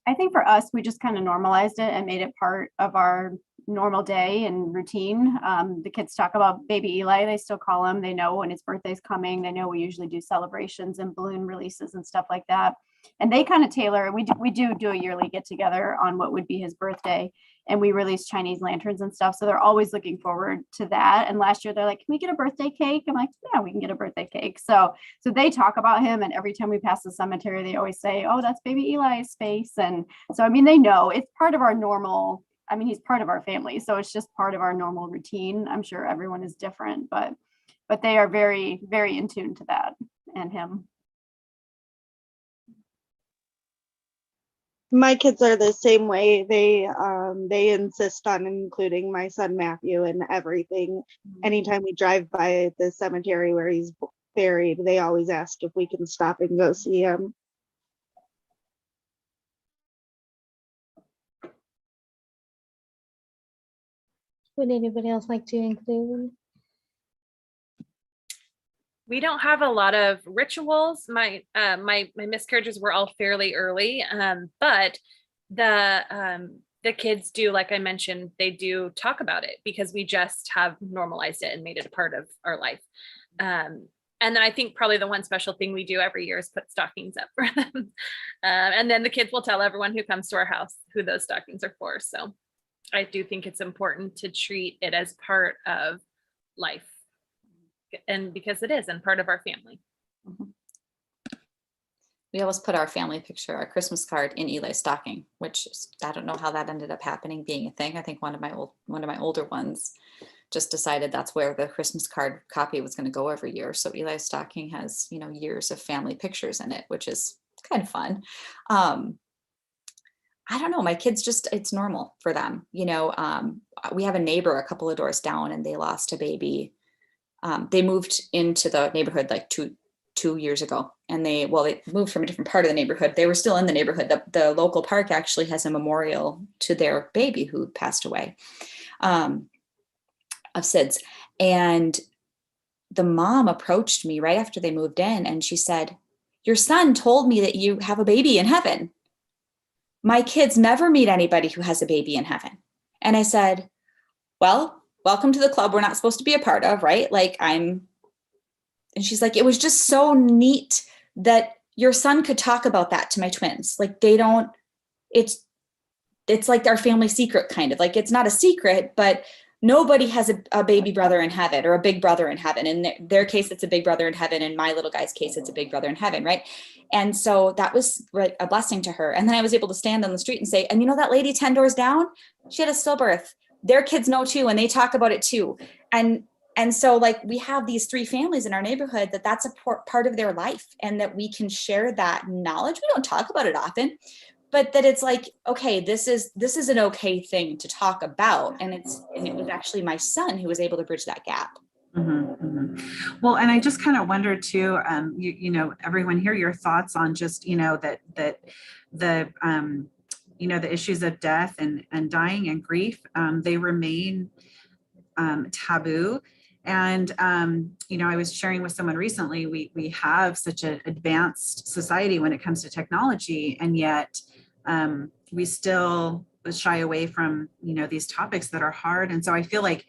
I think for us, we just kind of normalized it and made it part of our normal day and routine. The kids talk about baby Eli, they still call him. They know when his birthday's coming. They know we usually do celebrations and balloon releases and stuff like that. And they kind of tailor, we do a yearly get together on what would be his birthday. And we release Chinese lanterns and stuff. So they're always looking forward to that. And last year they're like, can we get a birthday cake? I'm like, yeah, we can get a birthday cake. So they talk about him. And every time we pass the cemetery, they always say, oh, that's baby Eli's face. And so, I mean, they know it's part of our normal, I mean, he's part of our family. So it's just part of our normal routine. I'm sure everyone is different, but they are very, very in tune to that and him. My kids are the same way. They insist on including my son Matthew in everything. Anytime we drive by the cemetery where he's buried, they always ask if we can stop and go see him. Would anybody else like to include? We don't have a lot of rituals. My miscarriages were all fairly early, but the kids do, like I mentioned, they do talk about it because we just have normalized it and made it a part of our life. And then I think probably the one special thing we do every year is put stockings up for them. And then the kids will tell everyone who comes to our house who those stockings are for. So I do think it's important to treat it as part of life. And because it is, and part of our family. We always put our family picture, our Christmas card, in Eli's stocking, which I don't know how that ended up happening, being a thing. I think one of my older ones just decided that's where the Christmas card copy was going to go every year. So Eli's stocking has, you know, years of family pictures in it, which is kind of fun. I don't know, my kids just, it's normal for them. You know, we have a neighbor a couple of doors down and they lost a baby. They moved into the neighborhood like two years ago, and they moved from a different part of the neighborhood. They were still in the neighborhood. The local park actually has a memorial to their baby who passed away of SIDS. And the mom approached me right after they moved in, and she said, "Your son told me that you have a baby in heaven. My kids never meet anybody who has a baby in heaven." And I said, "Well, welcome to the club we're not supposed to be a part of, right? And she's like, "It was just so neat that your son could talk about that to my twins. Like it's like our family secret, kind of. Like, it's not a secret, but nobody has a baby brother in heaven or a big brother in heaven. In their case, it's a big brother in heaven. In my little guy's case, it's a big brother in heaven, right?" And so that was a blessing to her. And then I was able to stand on the street and say, "And you know that lady 10 doors down? She had a stillbirth. Their kids know too, and they talk about it too." And so, like, we have these 3 families in our neighborhood that's a part of their life, and that we can share that knowledge. We don't talk about it often, but that it's like, okay, this is an okay thing to talk about. And it was actually my son who was able to bridge that gap. Well, and I just kind of wonder too, you know, everyone here, your thoughts on just, you know, that the you know, the issues of death and dying and grief, they remain taboo. And, I was sharing with someone recently, we have such an advanced society when it comes to technology, and yet we still shy away from, these topics that are hard. And so I feel like,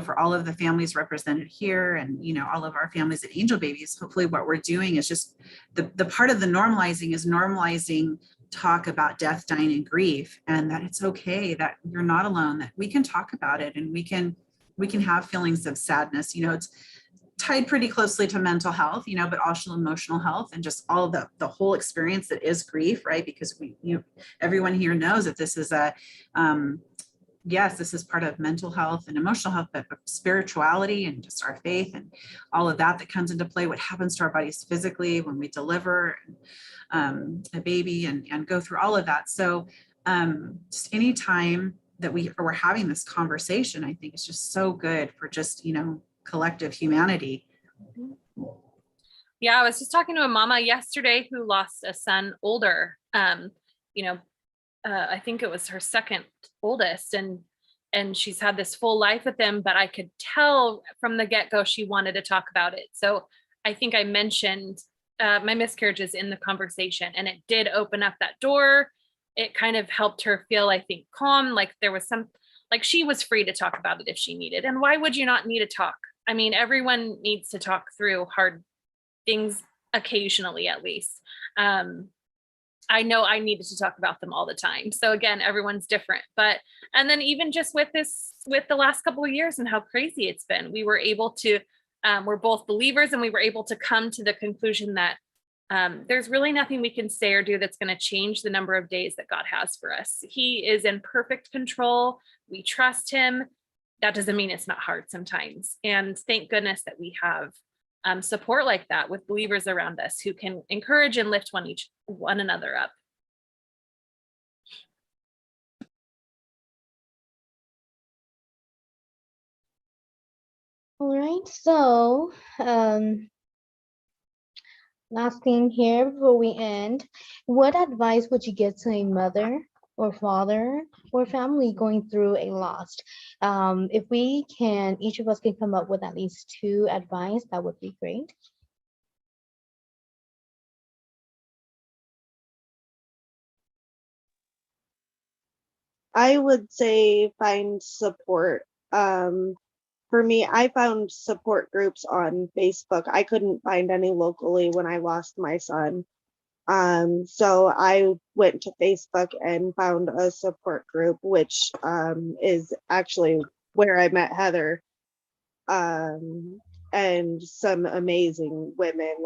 for all of the families represented here and, all of our families at Angel Babies, hopefully what we're doing is just the part of the normalizing is normalizing talk about death, dying, and grief, and that it's okay, that you're not alone, that we can talk about it, and we can have feelings of sadness. It's tied pretty closely to mental health, but also emotional health, and just all the whole experience that is grief, right? Because everyone here knows that this is yes, this is part of mental health and emotional health, but spirituality and just our faith and all of that comes into play, what happens to our bodies physically when we deliver a baby and go through all of that. So just any time that we're having this conversation, I think it's just so good for just, collective humanity. Yeah, I was just talking to a mama yesterday who lost a son older. I think it was her second oldest, and she's had this full life with him, but I could tell from the get-go she wanted to talk about it. So I think I mentioned my miscarriages in the conversation, and it did open up that door. It kind of helped her feel, I think, calm, like there was like she was free to talk about it if she needed. And why would you not need to talk? I mean, everyone needs to talk through hard things occasionally, at least. I know I needed to talk about them all the time. So again, everyone's different, and then even just with the last couple of years and how crazy it's been, we were able to, we're both believers, and we were able to come to the conclusion that there's really nothing we can say or do that's going to change the number of days that God has for us. He is in perfect control. We trust him. That doesn't mean it's not hard sometimes. And thank goodness that we have support like that with believers around us who can encourage and lift one another up. All right, so last thing here before we end, what advice would you give to a mother or father or family going through a loss? If each of us can come up with at least 2 advice, that would be great. I would say find support. For me, I found support groups on Facebook. I couldn't find any locally when I lost my son. So I went to Facebook and found a support group, which is actually where I met Heather and some amazing women.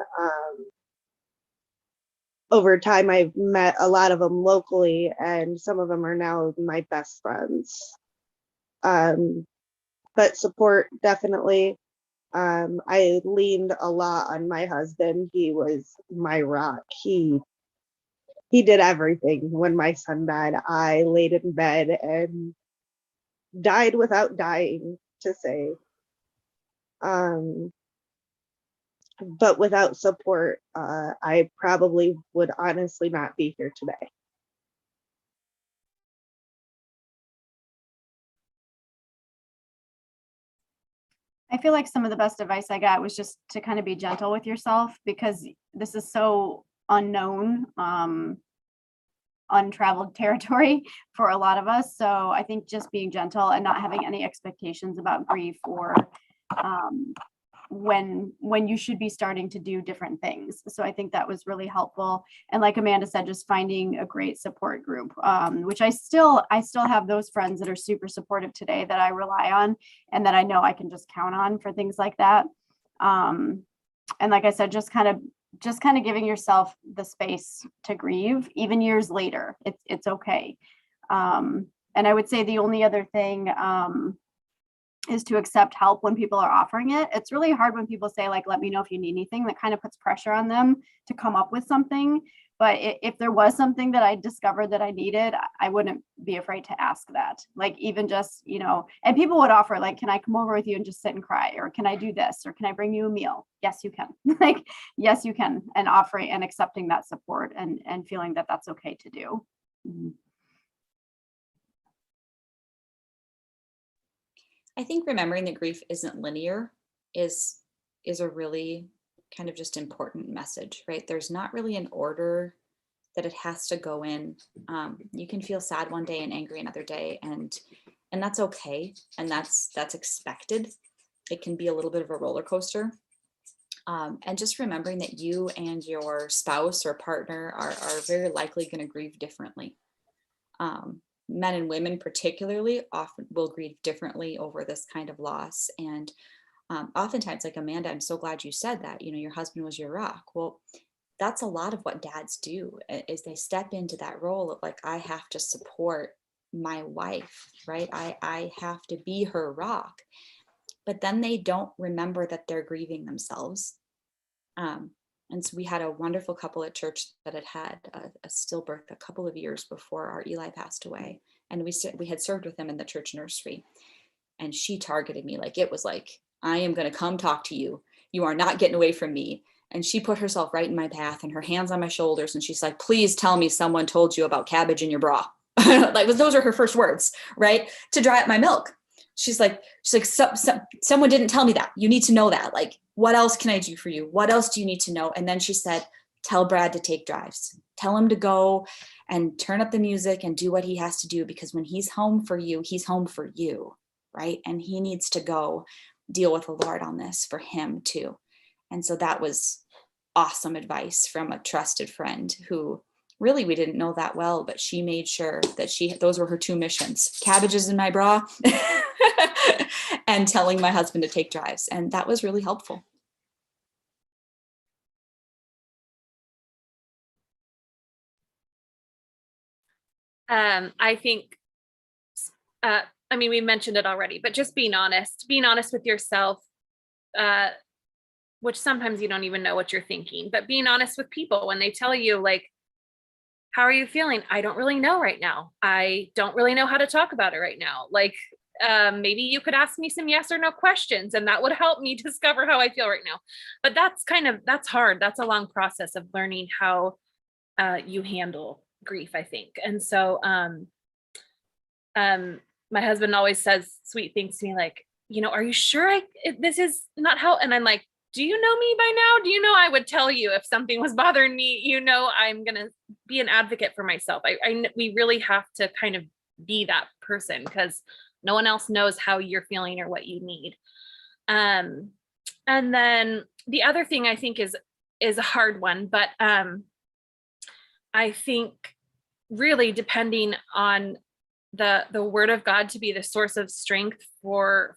Over time, I've met a lot of them locally, and some of them are now my best friends. But support, definitely. I leaned a lot on my husband. He was my rock. He did everything. When my son died, I laid in bed and died without dying, to say. But without support, I probably would honestly not be here today. I feel like some of the best advice I got was just to kind of be gentle with yourself, because this is so unknown, untraveled territory for a lot of us. So I think just being gentle and not having any expectations about grief or when you should be starting to do different things. So I think that was really helpful. And like Amanda said, just finding a great support group, which I still have those friends that are super supportive today that I rely on and that I know I can just count on for things like that. And like I said, just kind of giving yourself the space to grieve, even years later. It's okay. And I would say the only other thing is to accept help when people are offering it. It's really hard when people say, like, let me know if you need anything. That kind of puts pressure on them to come up with something. But if there was something that I discovered that I needed, I wouldn't be afraid to ask that. Like, even just, and people would offer, like, can I come over with you and just sit and cry? Or can I do this? Or can I bring you a meal? Yes, you can. Like, yes, you can. And offering and accepting that support and feeling that that's okay to do. Mm-hmm. I think remembering that grief isn't linear. is a really kind of just important message, right? There's not really an order that it has to go in. You can feel sad one day and angry another day, and that's okay, and that's expected. It can be a little bit of a roller coaster. And just remembering that you and your spouse or partner are very likely going to grieve differently. Men and women particularly often will grieve differently over this kind of loss. And oftentimes, like Amanda, I'm so glad you said that, you know, your husband was your rock. Well, that's a lot of what dads do, is they step into that role of like, I have to support my wife, right? I have to be her rock. But then they don't remember that they're grieving themselves. And so we had a wonderful couple at church that had a stillbirth a couple of years before our Eli passed away. And we had served with him in the church nursery. And she targeted me like, it was like, I am going to come talk to you. You are not getting away from me. And she put herself right in my path and her hands on my shoulders. And she's like, please tell me someone told you about cabbage in your bra. Like, those are her first words, right? To dry up my milk. She's like, someone didn't tell me that. You need to know that. Like, what else can I do for you? What else do you need to know? And then she said, tell Brad to take drives. Tell him to go and turn up the music and do what he has to do, because when he's home for you, he's home for you, right? And he needs to go deal with the Lord on this for him too. And so that was awesome advice from a trusted friend who really we didn't know that well, but she made sure that those were her two missions: cabbages in my bra and telling my husband to take drives. And that was really helpful. I think, I mean, we mentioned it already, but just being honest with yourself, which sometimes you don't even know what you're thinking, but being honest with people when they tell you, like, how are you feeling? I don't really know right now. I don't really know how to talk about it right now. Like, maybe you could ask me some yes or no questions, and that would help me discover how I feel right now. But that's hard. That's a long process of learning how you handle grief, I think. And so my husband always says sweet things to me, like, you know, are you sure this is not how? And I'm like, do you know me by now? Do you know I would tell you if something was bothering me? You know, I'm going to be an advocate for myself. We really have to kind of be that person, because no one else knows how you're feeling or what you need. And then the other thing I think is a hard one, but I think really depending on the word of God to be the source of strength for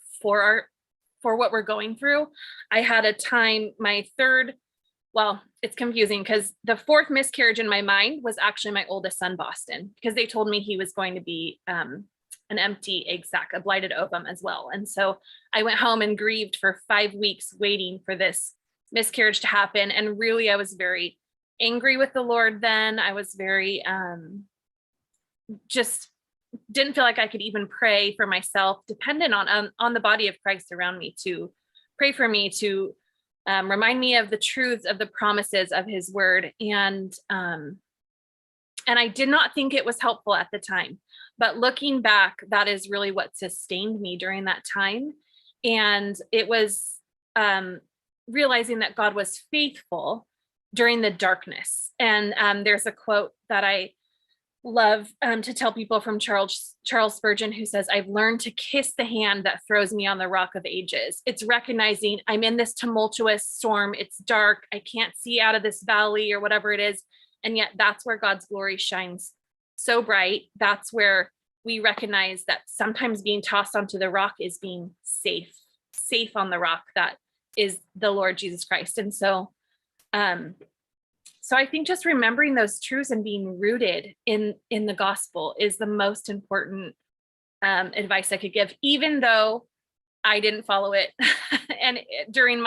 what we're going through. I had a time, it's confusing because the fourth miscarriage in my mind was actually my oldest son, Boston, because they told me he was going to be an empty egg sac, a blighted ovum as well. And so I went home and grieved for 5 weeks waiting for this miscarriage to happen. And really, I was very angry with the Lord then. I was very, just didn't feel like I could even pray for myself, dependent on the body of Christ around me to pray for me, to remind me of the truths of the promises of his word. And I did not think it was helpful at the time, but looking back, that is really what sustained me during that time. And it was realizing that God was faithful during the darkness. And there's a quote that I love to tell people from Charles Spurgeon, who says, I've learned to kiss the hand that throws me on the rock of ages. It's recognizing I'm in this tumultuous storm. It's dark. I can't see out of this valley or whatever it is. And yet that's where God's glory shines so bright. That's where we recognize that sometimes being tossed onto the rock is being safe on the rock that is the Lord Jesus Christ. And so I think just remembering those truths and being rooted in the gospel is the most important advice I could give, even though I didn't follow it and during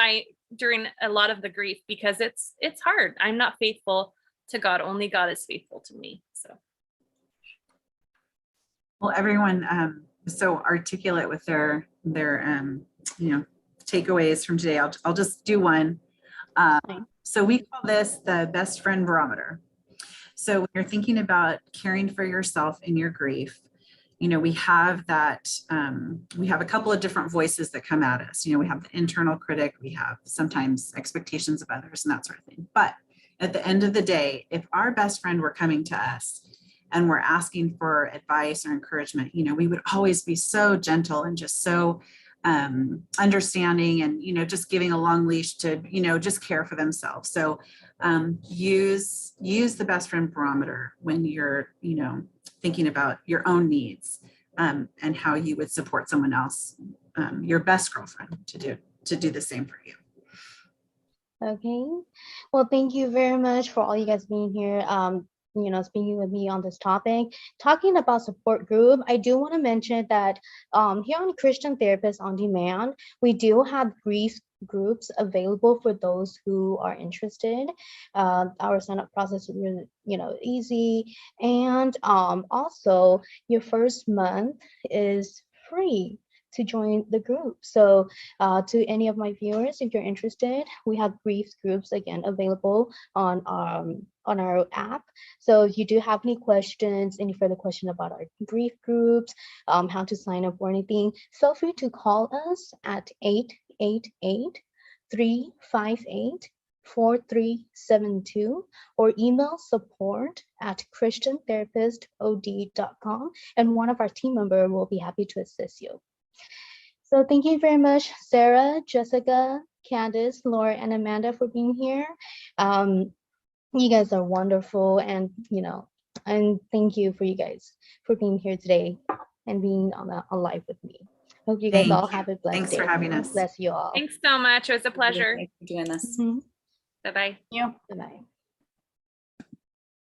a lot of the grief, because it's hard. I'm not faithful to God. Only God is faithful to me. So. Well, everyone was so articulate with their takeaways from today. I'll just do one. So we call this the best friend barometer. So when you're thinking about caring for yourself in your grief, we have that, we have a couple of different voices that come at us. We have the internal critic, we have sometimes expectations of others and that sort of thing. But at the end of the day, if our best friend were coming to us and we're asking for advice or encouragement, we would always be so gentle and just so understanding and, just giving a long leash to, just care for themselves. So use the best friend barometer when you're, thinking about your own needs and how you would support someone else, your best girlfriend to do the same for you. Okay. Well, thank you very much for all you guys being here. Speaking with me on this topic, talking about support group, I do want to mention that here on Christian Therapist on Demand, we do have grief groups available for those who are interested. Our sign-up process is really, easy, and also your first month is free to join the group. So to any of my viewers, if you're interested, we have grief groups again available on our app. So if you do have any questions, any further question about our grief groups, how to sign up or anything, feel free to call us at 888-358-4372 or email support@christiantherapistod.com, and one of our team members will be happy to assist you. So thank you very much, Sarah, Jessica, Candace, Laura, and Amanda for being here. You guys are wonderful, and and thank you for you guys for being here today and being on live with me. Hope you guys all have a blessed Thanks day. for having us. Bless you all. Thanks so much. It was a pleasure. Thanks for doing this. Mhm. Bye-bye. You. Bye-bye.